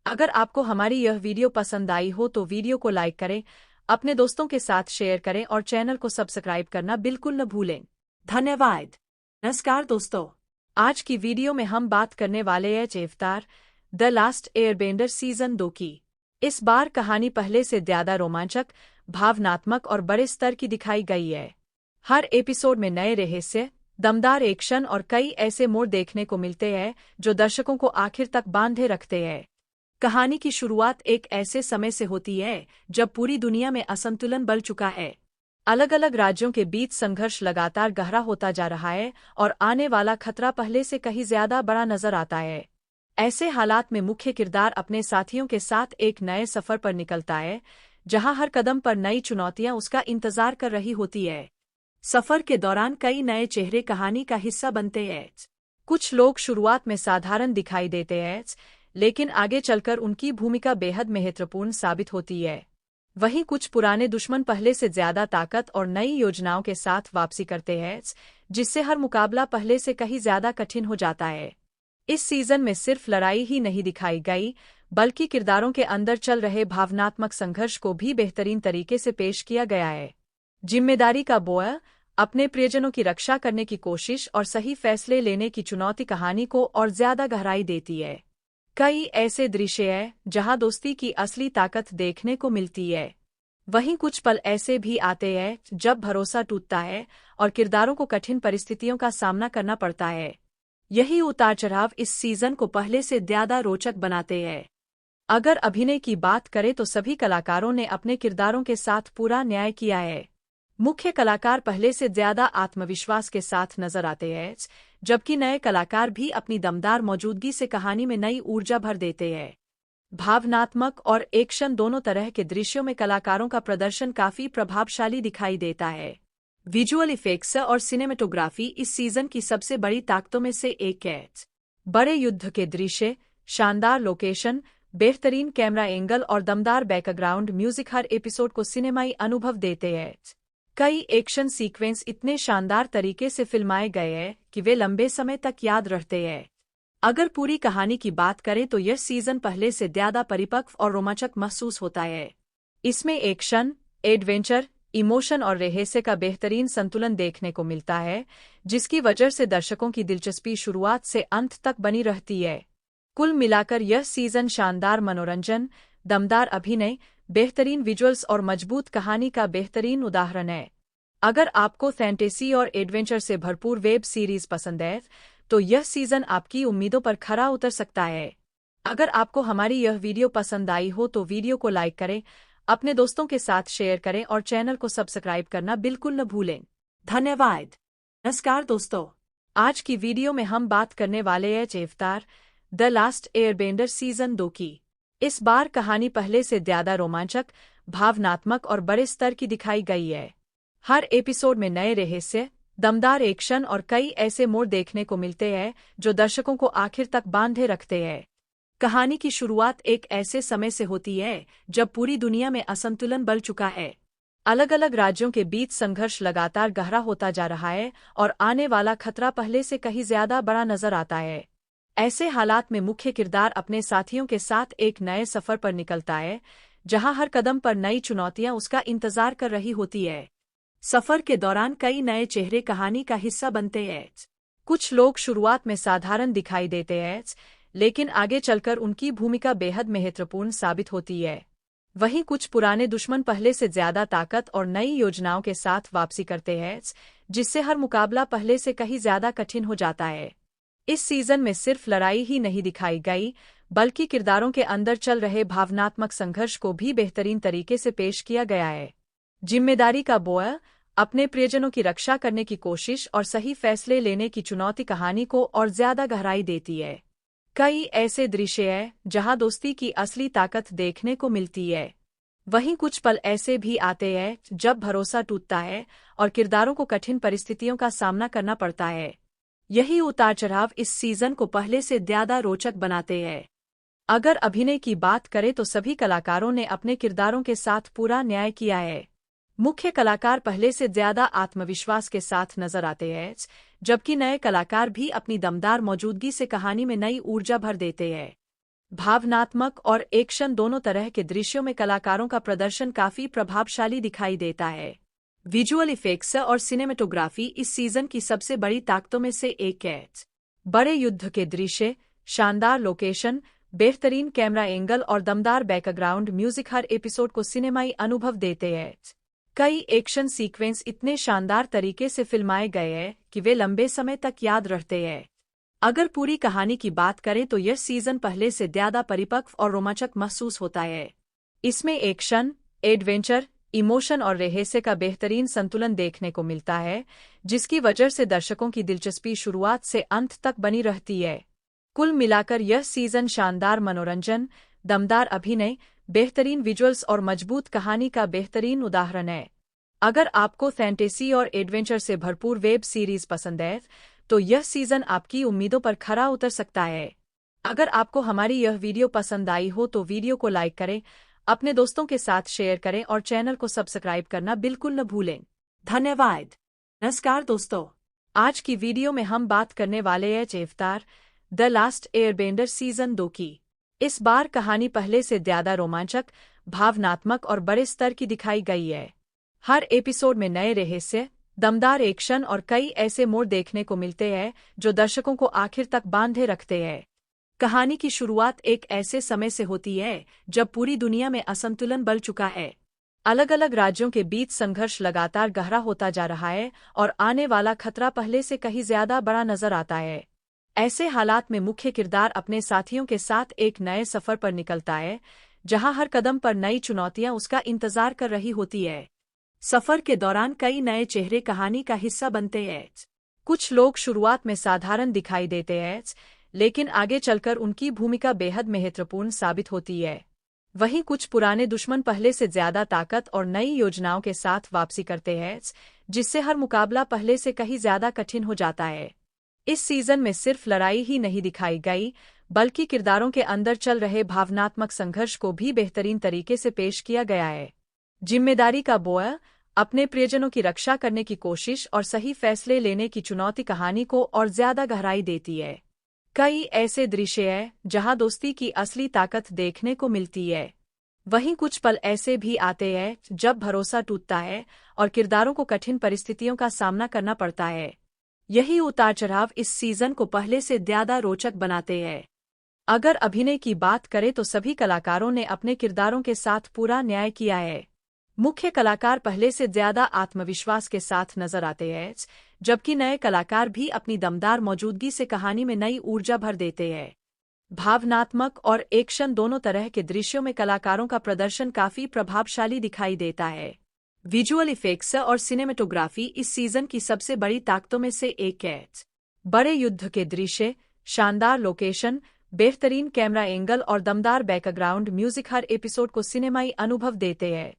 अगर आपको हमारी यह वीडियो पसंद आई हो तो वीडियो को लाइक करें, अपने दोस्तों के साथ शेयर करें और चैनल को सब्सक्राइब करना बिल्कुल न भूलें। धन्यवाद। नमस्कार दोस्तों, आज की वीडियो में हम बात करने वाले हैं अवतार द लास्ट एयरबेंडर सीजन 2 की। इस बार कहानी पहले से ज्यादा रोमांचक, भावनात्मक और बड़े स्तर की दिखाई गई है। हर एपिसोड में नए रहस्य, दमदार एक्शन और कई ऐसे मोड़ देखने को मिलते हैं जो दर्शकों को आखिर तक बांधे रखते हैं। कहानी की शुरुआत एक ऐसे समय से होती है जब पूरी दुनिया में असंतुलन बढ़ चुका है। अलग अलग राज्यों के बीच संघर्ष लगातार गहरा होता जा रहा है और आने वाला खतरा पहले से कहीं ज्यादा बड़ा नजर आता है। ऐसे हालात में मुख्य किरदार अपने साथियों के साथ एक नए सफर पर निकलता है, जहां हर कदम पर नई चुनौतियां उसका इंतजार कर रही होती है। सफर के दौरान कई नए चेहरे कहानी का हिस्सा बनते हैं। कुछ लोग शुरुआत में साधारण दिखाई देते हैं, लेकिन आगे चलकर उनकी भूमिका बेहद महत्वपूर्ण साबित होती है। वहीं कुछ पुराने दुश्मन पहले से ज्यादा ताकत और नई योजनाओं के साथ वापसी करते हैं, जिससे हर मुकाबला पहले से कहीं ज्यादा कठिन हो जाता है। इस सीजन में सिर्फ लड़ाई ही नहीं दिखाई गई, बल्कि किरदारों के अंदर चल रहे भावनात्मक संघर्ष को भी बेहतरीन तरीके से पेश किया गया है। जिम्मेदारी का बोझ, अपने प्रियजनों की रक्षा करने की कोशिश और सही फैसले लेने की चुनौती कहानी को और ज्यादा गहराई देती है। कई ऐसे दृश्य हैं जहां दोस्ती की असली ताकत देखने को मिलती है। वहीं कुछ पल ऐसे भी आते हैं जब भरोसा टूटता है और किरदारों को कठिन परिस्थितियों का सामना करना पड़ता है। यही उतार चढ़ाव इस सीजन को पहले से ज्यादा रोचक बनाते हैं। अगर अभिनय की बात करें तो सभी कलाकारों ने अपने किरदारों के साथ पूरा न्याय किया है। मुख्य कलाकार पहले से ज्यादा आत्मविश्वास के साथ नजर आते हैं, जबकि नए कलाकार भी अपनी दमदार मौजूदगी से कहानी में नई ऊर्जा भर देते हैं। भावनात्मक और एक्शन दोनों तरह के दृश्यों में कलाकारों का प्रदर्शन काफी प्रभावशाली दिखाई देता है। विजुअल इफेक्ट्स और सिनेमेटोग्राफी इस सीजन की सबसे बड़ी ताकतों में से एक है। बड़े युद्ध के दृश्य, शानदार लोकेशन, बेहतरीन कैमरा एंगल और दमदार बैकग्राउंड म्यूजिक हर एपिसोड को सिनेमाई अनुभव देते हैं। कई एक्शन सीक्वेंस इतने शानदार तरीके से फिल्माए गए हैं कि वे लंबे समय तक याद रहते हैं। अगर पूरी कहानी की बात करें तो यह सीजन पहले से ज्यादा परिपक्व और रोमांचक महसूस होता है। इसमें एक्शन, एडवेंचर, इमोशन और रहस्य का बेहतरीन संतुलन देखने को मिलता है, जिसकी वजह से दर्शकों की दिलचस्पी शुरुआत से अंत तक बनी रहती है। कुल मिलाकर यह सीजन शानदार मनोरंजन, दमदार अभिनय, बेहतरीन विजुअल्स और मजबूत कहानी का बेहतरीन उदाहरण है। अगर आपको फैंटेसी और एडवेंचर से भरपूर वेब सीरीज पसंद है, तो यह सीजन आपकी उम्मीदों पर खरा उतर सकता है। अगर आपको हमारी यह वीडियो पसंद आई हो तो वीडियो को लाइक करें, अपने दोस्तों के साथ शेयर करें और चैनल को सब्सक्राइब करना बिल्कुल न भूलें। धन्यवाद। नमस्कार दोस्तों, आज की वीडियो में हम बात करने वाले हैं अवतार द लास्ट एयरबेंडर सीजन 2 की। इस बार कहानी पहले से ज्यादा रोमांचक, भावनात्मक और बड़े स्तर की दिखाई गई है। हर एपिसोड में नए रहस्य, दमदार एक्शन और कई ऐसे मोड़ देखने को मिलते हैं जो दर्शकों को आखिर तक बांधे रखते हैं। कहानी की शुरुआत एक ऐसे समय से होती है जब पूरी दुनिया में असंतुलन बढ़ चुका है। अलग अलग राज्यों के बीच संघर्ष लगातार गहरा होता जा रहा है और आने वाला खतरा पहले से कहीं ज्यादा बड़ा नजर आता है। ऐसे हालात में मुख्य किरदार अपने साथियों के साथ एक नए सफर पर निकलता है, जहां हर कदम पर नई चुनौतियां उसका इंतजार कर रही होती है। सफर के दौरान कई नए चेहरे कहानी का हिस्सा बनते हैं। कुछ लोग शुरुआत में साधारण दिखाई देते हैं, लेकिन आगे चलकर उनकी भूमिका बेहद महत्वपूर्ण साबित होती है। वहीं कुछ पुराने दुश्मन पहले से ज्यादा ताकत और नई योजनाओं के साथ वापसी करते हैं, जिससे हर मुकाबला पहले से कहीं ज्यादा कठिन हो जाता है। इस सीजन में सिर्फ लड़ाई ही नहीं दिखाई गई, बल्कि किरदारों के अंदर चल रहे भावनात्मक संघर्ष को भी बेहतरीन तरीके से पेश किया गया है। जिम्मेदारी का बोझ, अपने प्रियजनों की रक्षा करने की कोशिश और सही फैसले लेने की चुनौती कहानी को और ज्यादा गहराई देती है। कई ऐसे दृश्य हैं जहां दोस्ती की असली ताकत देखने को मिलती है। वहीं कुछ पल ऐसे भी आते हैं जब भरोसा टूटता है और किरदारों को कठिन परिस्थितियों का सामना करना पड़ता है। यही उतार चढ़ाव इस सीजन को पहले से ज्यादा रोचक बनाते हैं। अगर अभिनय की बात करें तो सभी कलाकारों ने अपने किरदारों के साथ पूरा न्याय किया है। मुख्य कलाकार पहले से ज्यादा आत्मविश्वास के साथ नजर आते हैं, जबकि नए कलाकार भी अपनी दमदार मौजूदगी से कहानी में नई ऊर्जा भर देते हैं। भावनात्मक और एक्शन दोनों तरह के दृश्यों में कलाकारों का प्रदर्शन काफी प्रभावशाली दिखाई देता है। विजुअल इफेक्ट्स और सिनेमेटोग्राफी इस सीजन की सबसे बड़ी ताकतों में से एक है। बड़े युद्ध के दृश्य, शानदार लोकेशन, बेहतरीन कैमरा एंगल और दमदार बैकग्राउंड म्यूजिक हर एपिसोड को सिनेमाई अनुभव देते हैं। कई एक्शन सीक्वेंस इतने शानदार तरीके से फिल्माए गए हैं कि वे लंबे समय तक याद रहते हैं। अगर पूरी कहानी की बात करें तो यह सीजन पहले से ज्यादा परिपक्व और रोमांचक महसूस होता है। इसमें एक्शन, एडवेंचर, इमोशन और रहस्य का बेहतरीन संतुलन देखने को मिलता है, जिसकी वजह से दर्शकों की दिलचस्पी शुरुआत से अंत तक बनी रहती है। कुल मिलाकर यह सीजन शानदार मनोरंजन, दमदार अभिनय, बेहतरीन विजुअल्स और मजबूत कहानी का बेहतरीन उदाहरण है। अगर आपको फैंटेसी और एडवेंचर से भरपूर वेब सीरीज पसंद है, तो यह सीजन आपकी उम्मीदों पर खरा उतर सकता है। अगर आपको हमारी यह वीडियो पसंद आई हो तो वीडियो को लाइक करें, अपने दोस्तों के साथ शेयर करें और चैनल को सब्सक्राइब करना बिल्कुल न भूलें। धन्यवाद। नमस्कार दोस्तों, आज की वीडियो में हम बात करने वाले हैं अवतार द लास्ट एयरबेंडर सीजन 2 की। इस बार कहानी पहले से ज्यादा रोमांचक, भावनात्मक और बड़े स्तर की दिखाई गई है। हर एपिसोड में नए रहस्य, दमदार एक्शन और कई ऐसे मोड़ देखने को मिलते हैं जो दर्शकों को आखिर तक बांधे रखते हैं। कहानी की शुरुआत एक ऐसे समय से होती है जब पूरी दुनिया में असंतुलन बढ़ चुका है। अलग अलग राज्यों के बीच संघर्ष लगातार गहरा होता जा रहा है और आने वाला खतरा पहले से कहीं ज्यादा बड़ा नजर आता है। ऐसे हालात में मुख्य किरदार अपने साथियों के साथ एक नए सफर पर निकलता है, जहां हर कदम पर नई चुनौतियां उसका इंतजार कर रही होती है। सफर के दौरान कई नए चेहरे कहानी का हिस्सा बनते हैं। कुछ लोग शुरुआत में साधारण दिखाई देते हैं, लेकिन आगे चलकर उनकी भूमिका बेहद महत्वपूर्ण साबित होती है। वहीं कुछ पुराने दुश्मन पहले से ज्यादा ताकत और नई योजनाओं के साथ वापसी करते हैं, जिससे हर मुकाबला पहले से कहीं ज्यादा कठिन हो जाता है। इस सीजन में सिर्फ लड़ाई ही नहीं दिखाई गई, बल्कि किरदारों के अंदर चल रहे भावनात्मक संघर्ष को भी बेहतरीन तरीके से पेश किया गया है। जिम्मेदारी का बोझ, अपने प्रियजनों की रक्षा करने की कोशिश और सही फैसले लेने की चुनौती कहानी को और ज्यादा गहराई देती है। कई ऐसे दृश्य हैं जहां दोस्ती की असली ताकत देखने को मिलती है। वहीं कुछ पल ऐसे भी आते हैं जब भरोसा टूटता है और किरदारों को कठिन परिस्थितियों का सामना करना पड़ता है। यही उतार चढ़ाव इस सीजन को पहले से ज्यादा रोचक बनाते हैं। अगर अभिनय की बात करें तो सभी कलाकारों ने अपने किरदारों के साथ पूरा न्याय किया है। मुख्य कलाकार पहले से ज्यादा आत्मविश्वास के साथ नजर आते हैं, जबकि नए कलाकार भी अपनी दमदार मौजूदगी से कहानी में नई ऊर्जा भर देते हैं। भावनात्मक और एक्शन दोनों तरह के दृश्यों में कलाकारों का प्रदर्शन काफी प्रभावशाली दिखाई देता है। विजुअल इफेक्ट्स और सिनेमेटोग्राफी इस सीजन की सबसे बड़ी ताकतों में से एक है। बड़े युद्ध के दृश्य, शानदार लोकेशन, बेहतरीन कैमरा एंगल और दमदार बैकग्राउंड म्यूजिक हर एपिसोड को सिनेमाई अनुभव देते हैं।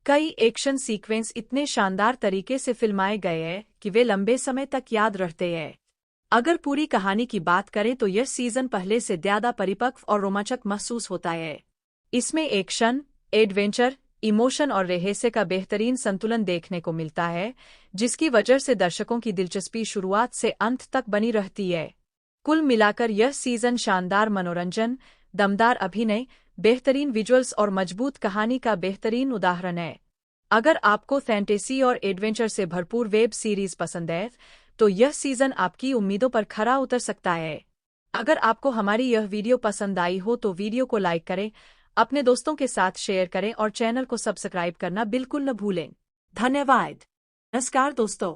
कई एक्शन सीक्वेंस इतने शानदार तरीके से फिल्माए गए हैं कि वे लंबे समय तक याद रहते हैं। अगर पूरी कहानी की बात करें तो यह सीजन पहले से ज्यादा परिपक्व और रोमांचक महसूस होता है। इसमें एक्शन, एडवेंचर, इमोशन और रहस्य का बेहतरीन संतुलन देखने को मिलता है, जिसकी वजह से दर्शकों की दिलचस्पी शुरुआत से अंत तक बनी रहती है। कुल मिलाकर यह सीजन शानदार मनोरंजन, दमदार अभिनय, बेहतरीन विजुअल्स और मजबूत कहानी का बेहतरीन उदाहरण है। अगर आपको फैंटेसी और एडवेंचर से भरपूर वेब सीरीज पसंद है तो यह सीजन आपकी उम्मीदों पर खरा उतर सकता है। अगर आपको हमारी यह वीडियो पसंद आई हो तो वीडियो को लाइक करें, अपने दोस्तों के साथ शेयर करें और चैनल को सब्सक्राइब करना बिल्कुल न भूलें। धन्यवाद। नमस्कार दोस्तों,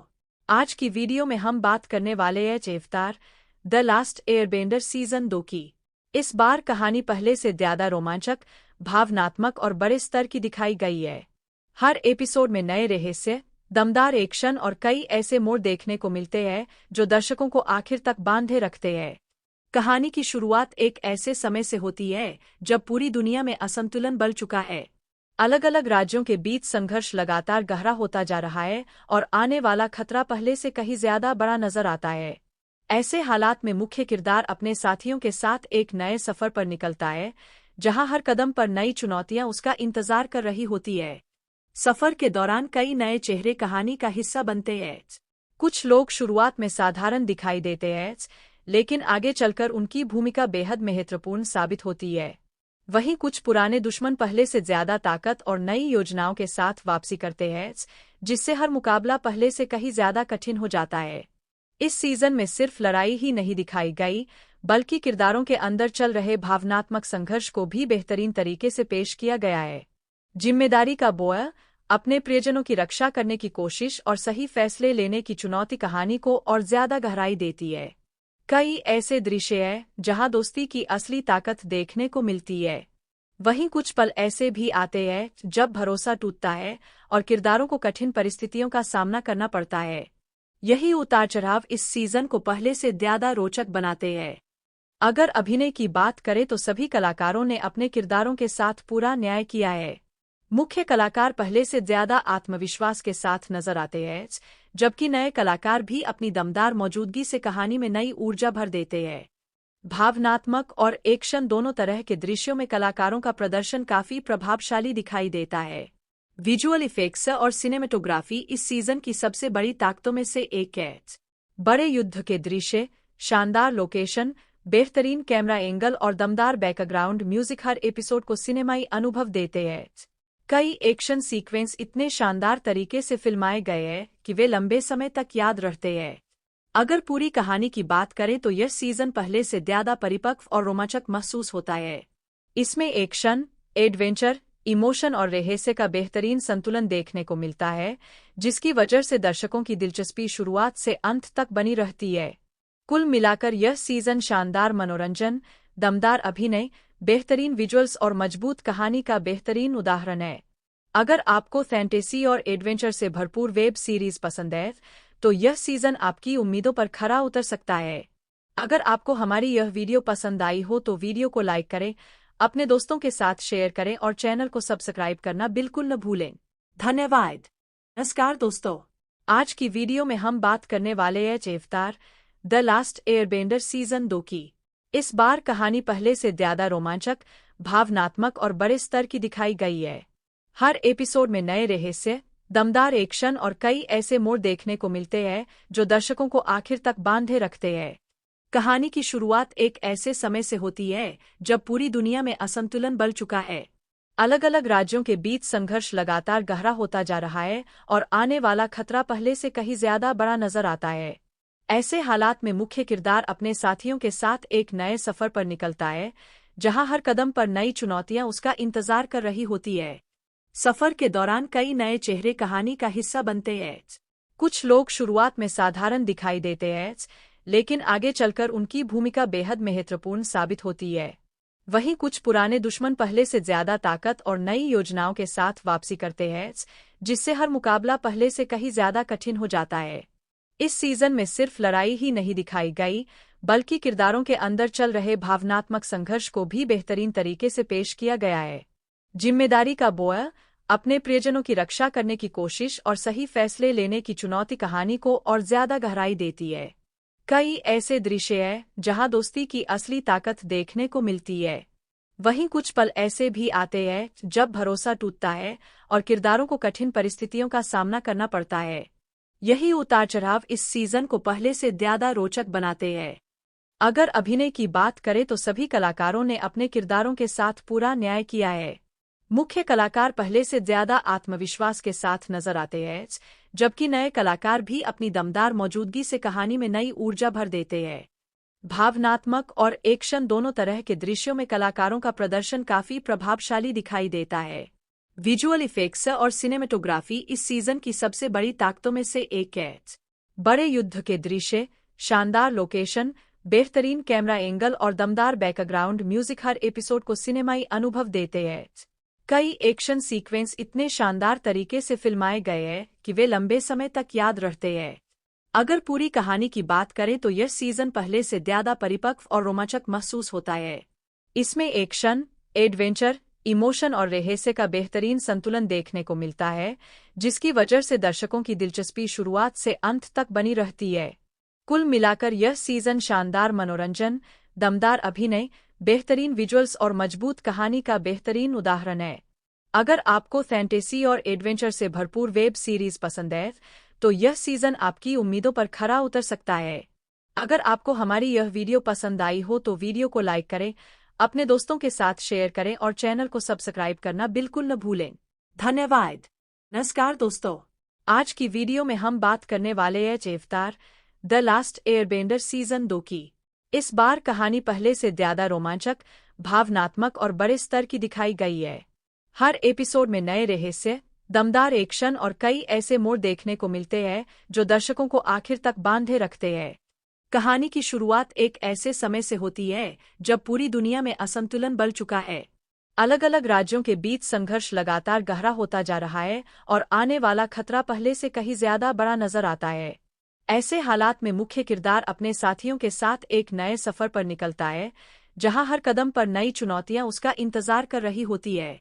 आज की वीडियो में हम बात करने वाले हैं अवतार द लास्ट एयरबेंडर सीजन 2 की। इस बार कहानी पहले से ज्यादा रोमांचक, भावनात्मक और बड़े स्तर की दिखाई गई है। हर एपिसोड में नए रहस्य, दमदार एक्शन और कई ऐसे मोड़ देखने को मिलते हैं जो दर्शकों को आखिर तक बांधे रखते हैं। कहानी की शुरुआत एक ऐसे समय से होती है जब पूरी दुनिया में असंतुलन बढ़ चुका है। अलग अलग राज्यों के बीच संघर्ष लगातार गहरा होता जा रहा है और आने वाला खतरा पहले से कहीं ज्यादा बड़ा नजर आता है। ऐसे हालात में मुख्य किरदार अपने साथियों के साथ एक नए सफर पर निकलता है, जहां हर कदम पर नई चुनौतियां उसका इंतजार कर रही होती है। सफर के दौरान कई नए चेहरे कहानी का हिस्सा बनते हैं। कुछ लोग शुरुआत में साधारण दिखाई देते हैं, लेकिन आगे चलकर उनकी भूमिका बेहद महत्वपूर्ण साबित होती है। वहीं कुछ पुराने दुश्मन पहले से ज्यादा ताकत और नई योजनाओं के साथ वापसी करते हैं, जिससे हर मुकाबला पहले से कहीं ज्यादा कठिन हो जाता है। इस सीजन में सिर्फ लड़ाई ही नहीं दिखाई गई, बल्कि किरदारों के अंदर चल रहे भावनात्मक संघर्ष को भी बेहतरीन तरीके से पेश किया गया है। जिम्मेदारी का बोझ, अपने प्रियजनों की रक्षा करने की कोशिश और सही फैसले लेने की चुनौती कहानी को और ज्यादा गहराई देती है। कई ऐसे दृश्य हैं जहां दोस्ती की असली ताकत देखने को मिलती है। वहीं कुछ पल ऐसे भी आते हैं जब भरोसा टूटता है और किरदारों को कठिन परिस्थितियों का सामना करना पड़ता है। यही उतार चढ़ाव इस सीजन को पहले से ज्यादा रोचक बनाते हैं। अगर अभिनय की बात करें तो सभी कलाकारों ने अपने किरदारों के साथ पूरा न्याय किया है। मुख्य कलाकार पहले से ज्यादा आत्मविश्वास के साथ नजर आते हैं, जबकि नए कलाकार भी अपनी दमदार मौजूदगी से कहानी में नई ऊर्जा भर देते हैं। भावनात्मक और एक्शन दोनों तरह के दृश्यों में कलाकारों का प्रदर्शन काफी प्रभावशाली दिखाई देता है। विजुअल इफेक्ट्स और सिनेमेटोग्राफी इस सीजन की सबसे बड़ी ताकतों में से एक है। बड़े युद्ध के दृश्य, शानदार लोकेशन, बेहतरीन कैमरा एंगल और दमदार बैकग्राउंड म्यूजिक हर एपिसोड को सिनेमाई अनुभव देते हैं। कई एक्शन सीक्वेंस इतने शानदार तरीके से फिल्माए गए हैं कि वे लंबे समय तक याद रहते हैं। अगर पूरी कहानी की बात करें तो यह सीजन पहले से ज्यादा परिपक्व और रोमांचक महसूस होता है। इसमें एक्शन, एडवेंचर, इमोशन और रहस्य का बेहतरीन संतुलन देखने को मिलता है, जिसकी वजह से दर्शकों की दिलचस्पी शुरुआत से अंत तक बनी रहती है। कुल मिलाकर यह सीजन शानदार मनोरंजन, दमदार अभिनय, बेहतरीन विजुअल्स और मजबूत कहानी का बेहतरीन उदाहरण है। अगर आपको फैंटेसी और एडवेंचर से भरपूर वेब सीरीज पसंद है तो यह सीजन आपकी उम्मीदों पर खरा उतर सकता है। अगर आपको हमारी यह वीडियो पसंद आई हो तो वीडियो को लाइक करें, अपने दोस्तों के साथ शेयर करें और चैनल को सब्सक्राइब करना बिल्कुल न भूलें। धन्यवाद। नमस्कार दोस्तों, आज की वीडियो में हम बात करने वाले हैं अवतार द लास्ट एयरबेंडर सीजन 2 की। इस बार कहानी पहले से ज्यादा रोमांचक, भावनात्मक और बड़े स्तर की दिखाई गई है। हर एपिसोड में नए रहस्य, दमदार एक्शन और कई ऐसे मोड़ देखने को मिलते हैं जो दर्शकों को आखिर तक बांधे रखते हैं। कहानी की शुरुआत एक ऐसे समय से होती है जब पूरी दुनिया में असंतुलन बढ़ चुका है। अलग अलग राज्यों के बीच संघर्ष लगातार गहरा होता जा रहा है और आने वाला खतरा पहले से कहीं ज्यादा बड़ा नजर आता है। ऐसे हालात में मुख्य किरदार अपने साथियों के साथ एक नए सफर पर निकलता है, जहां हर कदम पर नई चुनौतियां उसका इंतजार कर रही होती है। सफर के दौरान कई नए चेहरे कहानी का हिस्सा बनते हैं। कुछ लोग शुरुआत में साधारण दिखाई देते हैं, लेकिन आगे चलकर उनकी भूमिका बेहद महत्वपूर्ण साबित होती है। वहीं कुछ पुराने दुश्मन पहले से ज्यादा ताकत और नई योजनाओं के साथ वापसी करते हैं, जिससे हर मुकाबला पहले से कहीं ज्यादा कठिन हो जाता है। इस सीजन में सिर्फ लड़ाई ही नहीं दिखाई गई, बल्कि किरदारों के अंदर चल रहे भावनात्मक संघर्ष को भी बेहतरीन तरीके से पेश किया गया है। जिम्मेदारी का बोझ, अपने प्रियजनों की रक्षा करने की कोशिश और सही फैसले लेने की चुनौती कहानी को और ज्यादा गहराई देती है। कई ऐसे दृश्य हैं जहां दोस्ती की असली ताकत देखने को मिलती है। वहीं कुछ पल ऐसे भी आते हैं जब भरोसा टूटता है और किरदारों को कठिन परिस्थितियों का सामना करना पड़ता है। यही उतार चढ़ाव इस सीजन को पहले से ज्यादा रोचक बनाते हैं। अगर अभिनय की बात करें तो सभी कलाकारों ने अपने किरदारों के साथ पूरा न्याय किया है। मुख्य कलाकार पहले से ज्यादा आत्मविश्वास के साथ नजर आते हैं, जबकि नए कलाकार भी अपनी दमदार मौजूदगी से कहानी में नई ऊर्जा भर देते हैं। भावनात्मक और एक्शन दोनों तरह के दृश्यों में कलाकारों का प्रदर्शन काफी प्रभावशाली दिखाई देता है। विजुअल इफेक्ट्स और सिनेमेटोग्राफी इस सीजन की सबसे बड़ी ताकतों में से एक है। बड़े युद्ध के दृश्य, शानदार लोकेशन, बेहतरीन कैमरा एंगल और दमदार बैकग्राउंड म्यूजिक हर एपिसोड को सिनेमाई अनुभव देते हैं। कई एक्शन सीक्वेंस इतने शानदार तरीके से फिल्माए गए हैं कि वे लंबे समय तक याद रहते हैं। अगर पूरी कहानी की बात करें तो यह सीजन पहले से ज्यादा परिपक्व और रोमांचक महसूस होता है। इसमें एक्शन, एडवेंचर, इमोशन और रहस्य का बेहतरीन संतुलन देखने को मिलता है, जिसकी वजह से दर्शकों की दिलचस्पी शुरुआत से अंत तक बनी रहती है। कुल मिलाकर यह सीजन शानदार मनोरंजन, दमदार अभिनय, बेहतरीन विजुअल्स और मजबूत कहानी का बेहतरीन उदाहरण है। अगर आपको फैंटेसी और एडवेंचर से भरपूर वेब सीरीज पसंद है तो यह सीजन आपकी उम्मीदों पर खरा उतर सकता है। अगर आपको हमारी यह वीडियो पसंद आई हो तो वीडियो को लाइक करें, अपने दोस्तों के साथ शेयर करें और चैनल को सब्सक्राइब करना बिल्कुल न भूलें। धन्यवाद। नमस्कार दोस्तों, आज की वीडियो में हम बात करने वाले हैं अवतार द लास्ट एयरबेंडर सीजन 2 की। इस बार कहानी पहले से ज्यादा रोमांचक, भावनात्मक और बड़े स्तर की दिखाई गई है। हर एपिसोड में नए रहस्य, दमदार एक्शन और कई ऐसे मोड़ देखने को मिलते हैं जो दर्शकों को आखिर तक बांधे रखते हैं। कहानी की शुरुआत एक ऐसे समय से होती है जब पूरी दुनिया में असंतुलन बढ़ चुका है। अलग अलग राज्यों के बीच संघर्ष लगातार गहरा होता जा रहा है और आने वाला खतरा पहले से कहीं ज्यादा बड़ा नजर आता है। ऐसे हालात में मुख्य किरदार अपने साथियों के साथ एक नए सफर पर निकलता है, जहां हर कदम पर नई चुनौतियां उसका इंतजार कर रही होती है।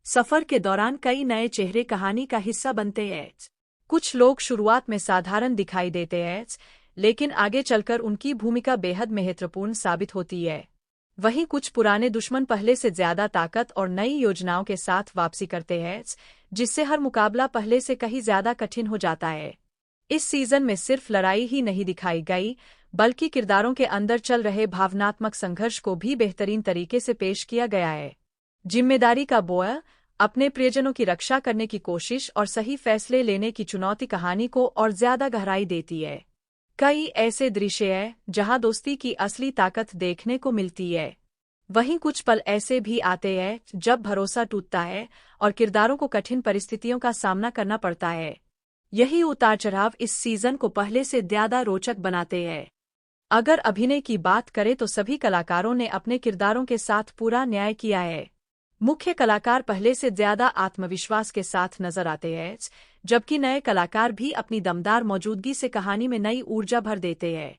सफर के दौरान कई नए चेहरे कहानी का हिस्सा बनते हैं। कुछ लोग शुरुआत में साधारण दिखाई देते हैं, लेकिन आगे चलकर उनकी भूमिका बेहद महत्वपूर्ण साबित होती है। वहीं कुछ पुराने दुश्मन पहले से ज्यादा ताकत और नई योजनाओं के साथ वापसी करते हैं, जिससे हर मुकाबला पहले से कहीं ज्यादा कठिन हो जाता है। इस सीजन में सिर्फ लड़ाई ही नहीं दिखाई गई, बल्कि किरदारों के अंदर चल रहे भावनात्मक संघर्ष को भी बेहतरीन तरीके से पेश किया गया है। जिम्मेदारी का बोझ, अपने प्रियजनों की रक्षा करने की कोशिश और सही फैसले लेने की चुनौती कहानी को और ज्यादा गहराई देती है। कई ऐसे दृश्य हैं जहां दोस्ती की असली ताकत देखने को मिलती है। वहीं कुछ पल ऐसे भी आते हैं जब भरोसा टूटता है और किरदारों को कठिन परिस्थितियों का सामना करना पड़ता है। यही उतार चढ़ाव इस सीजन को पहले से ज्यादा रोचक बनाते हैं। अगर अभिनय की बात करें तो सभी कलाकारों ने अपने किरदारों के साथ पूरा न्याय किया है। मुख्य कलाकार पहले से ज्यादा आत्मविश्वास के साथ नजर आते हैं, जबकि नए कलाकार भी अपनी दमदार मौजूदगी से कहानी में नई ऊर्जा भर देते हैं।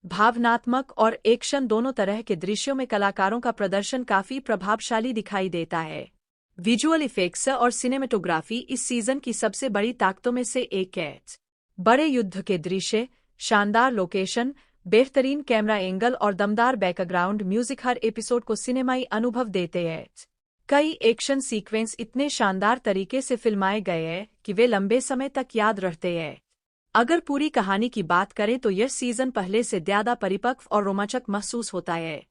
भावनात्मक और एक्शन दोनों तरह के दृश्यों में कलाकारों का प्रदर्शन काफी प्रभावशाली दिखाई देता है। विजुअल इफेक्ट्स और सिनेमेटोग्राफी इस सीजन की सबसे बड़ी ताकतों में से एक है। बड़े युद्ध के दृश्य, शानदार लोकेशन, बेहतरीन कैमरा एंगल और दमदार बैकग्राउंड म्यूजिक हर एपिसोड को सिनेमाई अनुभव देते हैं। कई एक्शन सीक्वेंस इतने शानदार तरीके से फिल्माए गए हैं कि वे लंबे समय तक याद रहते हैं। अगर पूरी कहानी की बात करें तो यह सीजन पहले से ज्यादा परिपक्व और रोमांचक महसूस होता है।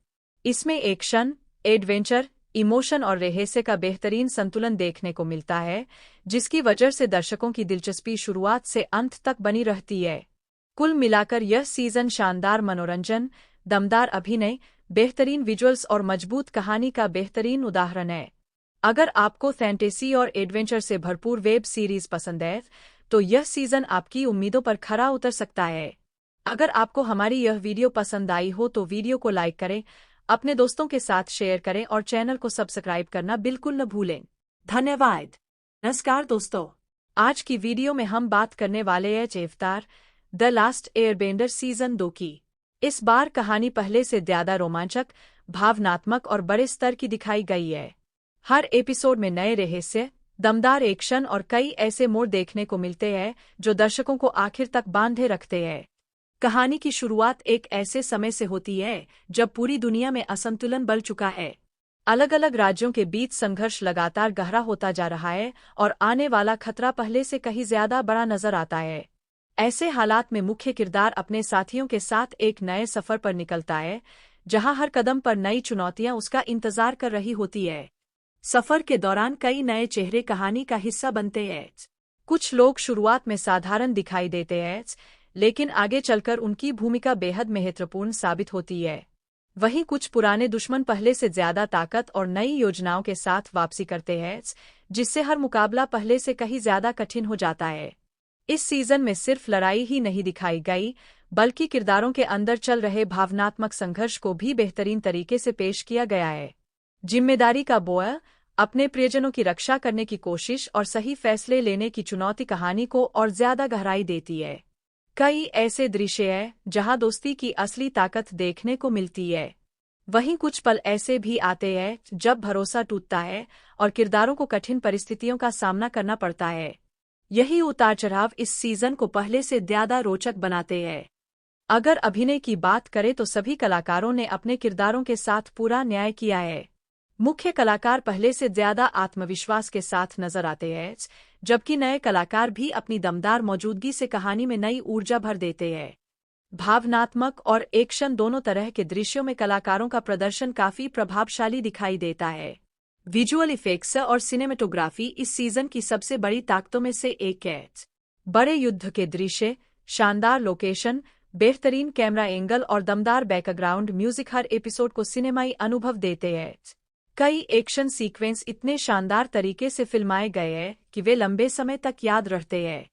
इसमें एक्शन, एडवेंचर, इमोशन और रहस्य का बेहतरीन संतुलन देखने को मिलता है, जिसकी वजह से दर्शकों की दिलचस्पी शुरुआत से अंत तक बनी रहती है। कुल मिलाकर यह सीजन शानदार मनोरंजन, दमदार अभिनय, बेहतरीन विजुअल्स और मजबूत कहानी का बेहतरीन उदाहरण है। अगर आपको फैंटेसी और एडवेंचर से भरपूर वेब सीरीज पसंद है तो यह सीजन आपकी उम्मीदों पर खरा उतर सकता है। अगर आपको हमारी यह वीडियो पसंद आई हो तो वीडियो को लाइक करें, अपने दोस्तों के साथ शेयर करें और चैनल को सब्सक्राइब करना बिल्कुल न भूलें। धन्यवाद। नमस्कार दोस्तों, आज की वीडियो में हम बात करने वाले हैं अवतार द लास्ट एयरबेंडर सीजन 2 की। इस बार कहानी पहले से ज्यादा रोमांचक, भावनात्मक और बड़े स्तर की दिखाई गई है। हर एपिसोड में नए रहस्य, दमदार एक्शन और कई ऐसे मोड़ देखने को मिलते हैं जो दर्शकों को आखिर तक बांधे रखते हैं। कहानी की शुरुआत एक ऐसे समय से होती है जब पूरी दुनिया में असंतुलन बढ़ चुका है। अलग अलग राज्यों के बीच संघर्ष लगातार गहरा होता जा रहा है और आने वाला खतरा पहले से कहीं ज्यादा बड़ा नजर आता है। ऐसे हालात में मुख्य किरदार अपने साथियों के साथ एक नए सफर पर निकलता है, जहां हर कदम पर नई चुनौतियां उसका इंतजार कर रही होती है। सफर के दौरान कई नए चेहरे कहानी का हिस्सा बनते हैं। कुछ लोग शुरुआत में साधारण दिखाई देते हैं, लेकिन आगे चलकर उनकी भूमिका बेहद महत्वपूर्ण साबित होती है। वहीं कुछ पुराने दुश्मन पहले से ज्यादा ताकत और नई योजनाओं के साथ वापसी करते हैं, जिससे हर मुकाबला पहले से कहीं ज्यादा कठिन हो जाता है। इस सीजन में सिर्फ लड़ाई ही नहीं दिखाई गई, बल्कि किरदारों के अंदर चल रहे भावनात्मक संघर्ष को भी बेहतरीन तरीके से पेश किया गया है। जिम्मेदारी का बोझ, अपने प्रियजनों की रक्षा करने की कोशिश और सही फैसले लेने की चुनौती कहानी को और ज्यादा गहराई देती है। कई ऐसे दृश्य हैं जहां दोस्ती की असली ताकत देखने को मिलती है। वहीं कुछ पल ऐसे भी आते हैं जब भरोसा टूटता है और किरदारों को कठिन परिस्थितियों का सामना करना पड़ता है। यही उतार चढ़ाव इस सीजन को पहले से ज्यादा रोचक बनाते हैं। अगर अभिनय की बात करें तो सभी कलाकारों ने अपने किरदारों के साथ पूरा न्याय किया है। मुख्य कलाकार पहले से ज्यादा आत्मविश्वास के साथ नजर आते हैं, जबकि नए कलाकार भी अपनी दमदार मौजूदगी से कहानी में नई ऊर्जा भर देते हैं। भावनात्मक और एक्शन दोनों तरह के दृश्यों में कलाकारों का प्रदर्शन काफी प्रभावशाली दिखाई देता है। विजुअल इफेक्ट्स और सिनेमेटोग्राफी इस सीजन की सबसे बड़ी ताकतों में से एक है। बड़े युद्ध के दृश्य, शानदार लोकेशन, बेहतरीन कैमरा एंगल और दमदार बैकग्राउंड म्यूजिक हर एपिसोड को सिनेमाई अनुभव देते हैं। कई एक्शन सीक्वेंस इतने शानदार तरीके से फिल्माए गए हैं कि वे लंबे समय तक याद रहते हैं।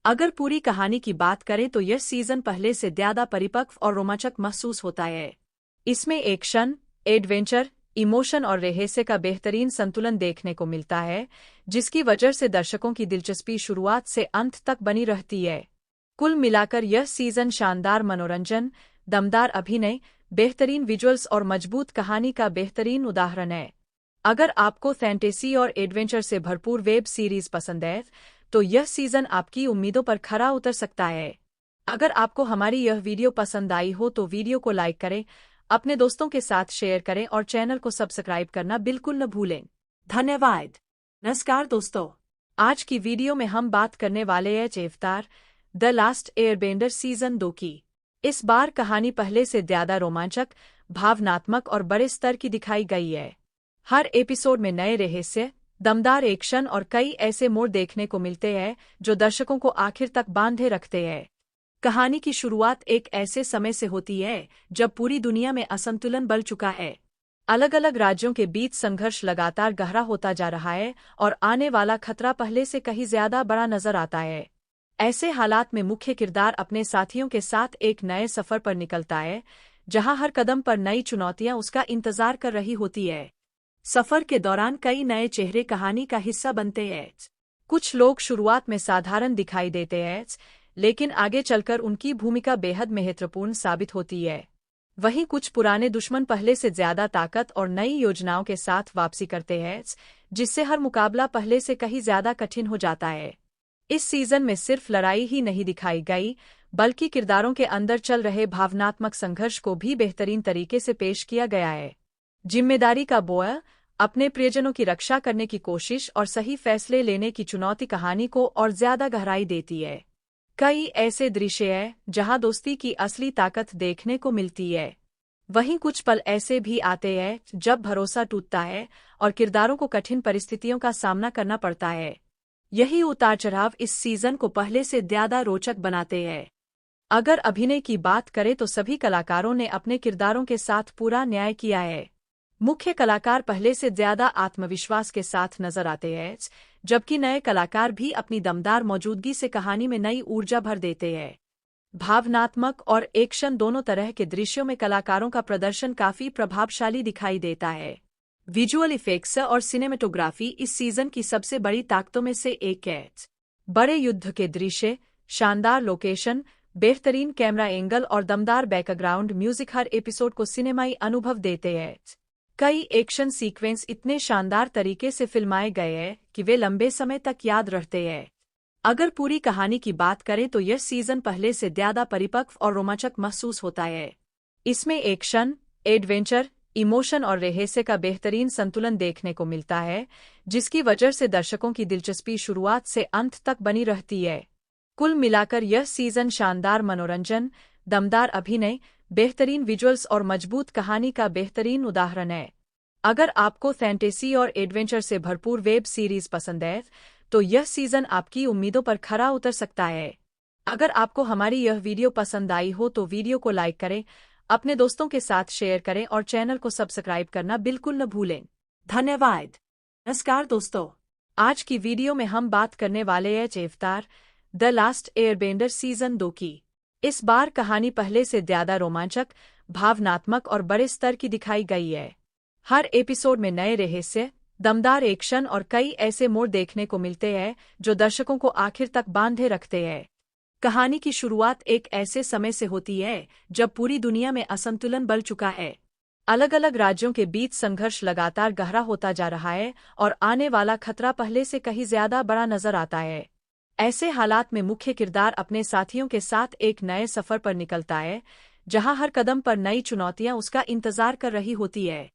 अगर पूरी कहानी की बात करें तो यह सीजन पहले से ज्यादा परिपक्व और रोमांचक महसूस होता है। इसमें एक्शन, एडवेंचर, इमोशन और रहस्य का बेहतरीन संतुलन देखने को मिलता है, जिसकी वजह से दर्शकों की दिलचस्पी शुरुआत से अंत तक बनी रहती है। कुल मिलाकर यह सीजन शानदार मनोरंजन, दमदार अभिनय, बेहतरीन विजुअल्स और मजबूत कहानी का बेहतरीन उदाहरण है। अगर आपको फैंटेसी और एडवेंचर से भरपूर वेब सीरीज पसंद है तो यह सीजन आपकी उम्मीदों पर खरा उतर सकता है। अगर आपको हमारी यह वीडियो पसंद आई हो तो वीडियो को लाइक करें, अपने दोस्तों के साथ शेयर करें और चैनल को सब्सक्राइब करना बिल्कुल न भूलें। धन्यवाद। नमस्कार दोस्तों, आज की वीडियो में हम बात करने वाले हैं अवतार द लास्ट एयरबेंडर सीजन 2 की। इस बार कहानी पहले से ज्यादा रोमांचक, भावनात्मक और बड़े स्तर की दिखाई गई है। हर एपिसोड में नए रहस्य, दमदार एक्शन और कई ऐसे मोड़ देखने को मिलते हैं जो दर्शकों को आखिर तक बांधे रखते हैं। कहानी की शुरुआत एक ऐसे समय से होती है जब पूरी दुनिया में असंतुलन बढ़ चुका है। अलग अलग राज्यों के बीच संघर्ष लगातार गहरा होता जा रहा है और आने वाला खतरा पहले से कहीं ज्यादा बड़ा नजर आता है। ऐसे हालात में मुख्य किरदार अपने साथियों के साथ एक नए सफर पर निकलता है, जहां हर कदम पर नई चुनौतियां उसका इंतजार कर रही होती है। सफर के दौरान कई नए चेहरे कहानी का हिस्सा बनते हैं। कुछ लोग शुरुआत में साधारण दिखाई देते हैं, लेकिन आगे चलकर उनकी भूमिका बेहद महत्वपूर्ण साबित होती है। वहीं कुछ पुराने दुश्मन पहले से ज्यादा ताकत और नई योजनाओं के साथ वापसी करते हैं, जिससे हर मुकाबला पहले से कहीं ज्यादा कठिन हो जाता है। इस सीजन में सिर्फ लड़ाई ही नहीं दिखाई गई, बल्कि किरदारों के अंदर चल रहे भावनात्मक संघर्ष को भी बेहतरीन तरीके से पेश किया गया है। जिम्मेदारी का बोझ, अपने प्रियजनों की रक्षा करने की कोशिश और सही फैसले लेने की चुनौती कहानी को और ज्यादा गहराई देती है। कई ऐसे दृश्य हैं जहां दोस्ती की असली ताकत देखने को मिलती है। वहीं कुछ पल ऐसे भी आते हैं जब भरोसा टूटता है और किरदारों को कठिन परिस्थितियों का सामना करना पड़ता है। यही उतार चढ़ाव इस सीजन को पहले से ज्यादा रोचक बनाते हैं। अगर अभिनय की बात करें तो सभी कलाकारों ने अपने किरदारों के साथ पूरा न्याय किया है। मुख्य कलाकार पहले से ज्यादा आत्मविश्वास के साथ नजर आते हैं, जबकि नए कलाकार भी अपनी दमदार मौजूदगी से कहानी में नई ऊर्जा भर देते हैं। भावनात्मक और एक्शन दोनों तरह के दृश्यों में कलाकारों का प्रदर्शन काफी प्रभावशाली दिखाई देता है। विजुअल इफेक्ट्स और सिनेमेटोग्राफी इस सीजन की सबसे बड़ी ताकतों में से एक है। बड़े युद्ध के दृश्य, शानदार लोकेशन, बेहतरीन कैमरा एंगल और दमदार बैकग्राउंड म्यूजिक हर एपिसोड को सिनेमाई अनुभव देते हैं। कई एक्शन सीक्वेंस इतने शानदार तरीके से फिल्माए गए हैं कि वे लंबे समय तक याद रहते हैं। अगर पूरी कहानी की बात करें तो यह सीजन पहले से ज्यादा परिपक्व और रोमांचक महसूस होता है। इसमें एक्शन, एडवेंचर, इमोशन और रहस्य का बेहतरीन संतुलन देखने को मिलता है, जिसकी वजह से दर्शकों की दिलचस्पी शुरुआत से अंत तक बनी रहती है। कुल मिलाकर यह सीजन शानदार मनोरंजन, दमदार अभिनय, बेहतरीन विजुअल्स और मजबूत कहानी का बेहतरीन उदाहरण है। अगर आपको फैंटेसी और एडवेंचर से भरपूर वेब सीरीज पसंद है तो यह सीजन आपकी उम्मीदों पर खरा उतर सकता है। अगर आपको हमारी यह वीडियो पसंद आई हो तो वीडियो को लाइक करें, अपने दोस्तों के साथ शेयर करें और चैनल को सब्सक्राइब करना बिल्कुल न भूलें। धन्यवाद। नमस्कार दोस्तों, आज की वीडियो में हम बात करने वाले हैं अवतार द लास्ट एयरबेंडर सीजन 2 की। इस बार कहानी पहले से ज्यादा रोमांचक, भावनात्मक और बड़े स्तर की दिखाई गई है। हर एपिसोड में नए रहस्य, दमदार एक्शन और कई ऐसे मोड़ देखने को मिलते हैं जो दर्शकों को आखिर तक बांधे रखते हैं। कहानी की शुरुआत एक ऐसे समय से होती है जब पूरी दुनिया में असंतुलन बढ़ चुका है। अलग अलग राज्यों के बीच संघर्ष लगातार गहरा होता जा रहा है और आने वाला खतरा पहले से कहीं ज्यादा बड़ा नजर आता है। ऐसे हालात में मुख्य किरदार अपने साथियों के साथ एक नए सफर पर निकलता है, जहां हर कदम पर नई चुनौतियां उसका इंतजार कर रही होती है।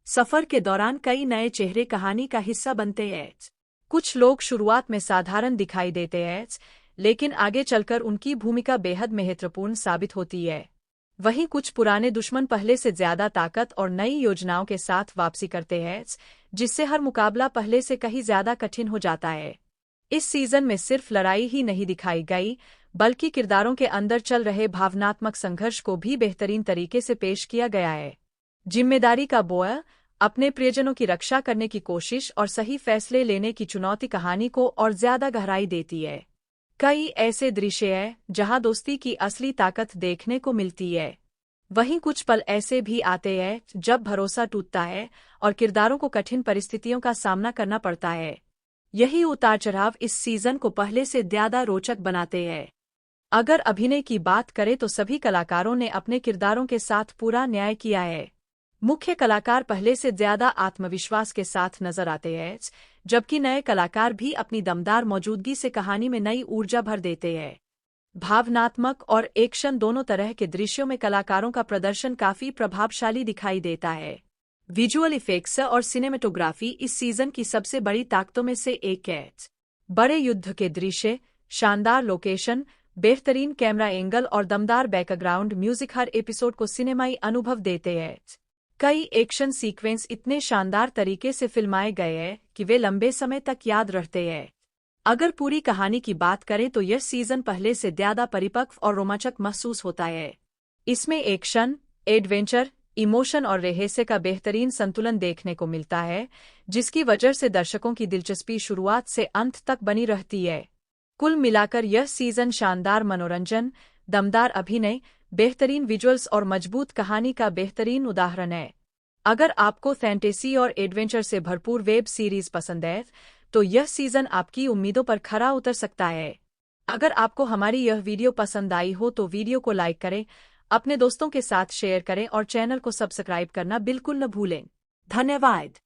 सफर के दौरान कई नए चेहरे कहानी का हिस्सा बनते हैं। कुछ लोग शुरुआत में साधारण दिखाई देते हैं, लेकिन आगे चलकर उनकी भूमिका बेहद महत्वपूर्ण साबित होती है। वहीं कुछ पुराने दुश्मन पहले से ज्यादा ताकत और नई योजनाओं के साथ वापसी करते हैं, जिससे हर मुकाबला पहले से कहीं ज्यादा कठिन हो जाता है। इस सीजन में सिर्फ लड़ाई ही नहीं दिखाई गई, बल्कि किरदारों के अंदर चल रहे भावनात्मक संघर्ष को भी बेहतरीन तरीके से पेश किया गया है। जिम्मेदारी का बोझ, अपने प्रियजनों की रक्षा करने की कोशिश और सही फैसले लेने की चुनौती कहानी को और ज्यादा गहराई देती है। कई ऐसे दृश्य हैं जहां दोस्ती की असली ताकत देखने को मिलती है। वहीं कुछ पल ऐसे भी आते हैं जब भरोसा टूटता है और किरदारों को कठिन परिस्थितियों का सामना करना पड़ता है। यही उतार चढ़ाव इस सीजन को पहले से ज्यादा रोचक बनाते हैं। अगर अभिनय की बात करें तो सभी कलाकारों ने अपने किरदारों के साथ पूरा न्याय किया है। मुख्य कलाकार पहले से ज्यादा आत्मविश्वास के साथ नजर आते हैं, जबकि नए कलाकार भी अपनी दमदार मौजूदगी से कहानी में नई ऊर्जा भर देते हैं। भावनात्मक और एक्शन दोनों तरह के दृश्यों में कलाकारों का प्रदर्शन काफी प्रभावशाली दिखाई देता है। विजुअल इफेक्ट्स और सिनेमेटोग्राफी इस सीजन की सबसे बड़ी ताकतों में से एक है। बड़े युद्ध के दृश्य, शानदार लोकेशन, बेहतरीन कैमरा एंगल और दमदार बैकग्राउंड म्यूजिक हर एपिसोड को सिनेमाई अनुभव देते हैं। कई एक्शन सीक्वेंस इतने शानदार तरीके से फिल्माए गए हैं कि वे लंबे समय तक याद रहते हैं। अगर पूरी कहानी की बात करें तो यह सीजन पहले से ज्यादा परिपक्व और रोमांचक महसूस होता है। इसमें एक्शन, एडवेंचर, इमोशन और रहस्य का बेहतरीन संतुलन देखने को मिलता है, जिसकी वजह से दर्शकों की दिलचस्पी शुरुआत से अंत तक बनी रहती है। कुल मिलाकर यह सीजन शानदार मनोरंजन, दमदार अभिनय, बेहतरीन विजुअल्स और मजबूत कहानी का बेहतरीन उदाहरण है। अगर आपको फैंटेसी और एडवेंचर से भरपूर वेब सीरीज पसंद है तो यह सीजन आपकी उम्मीदों पर खरा उतर सकता है। अगर आपको हमारी यह वीडियो पसंद आई हो तो वीडियो को लाइक करें, अपने दोस्तों के साथ शेयर करें और चैनल को सब्सक्राइब करना बिल्कुल न भूलें। धन्यवाद।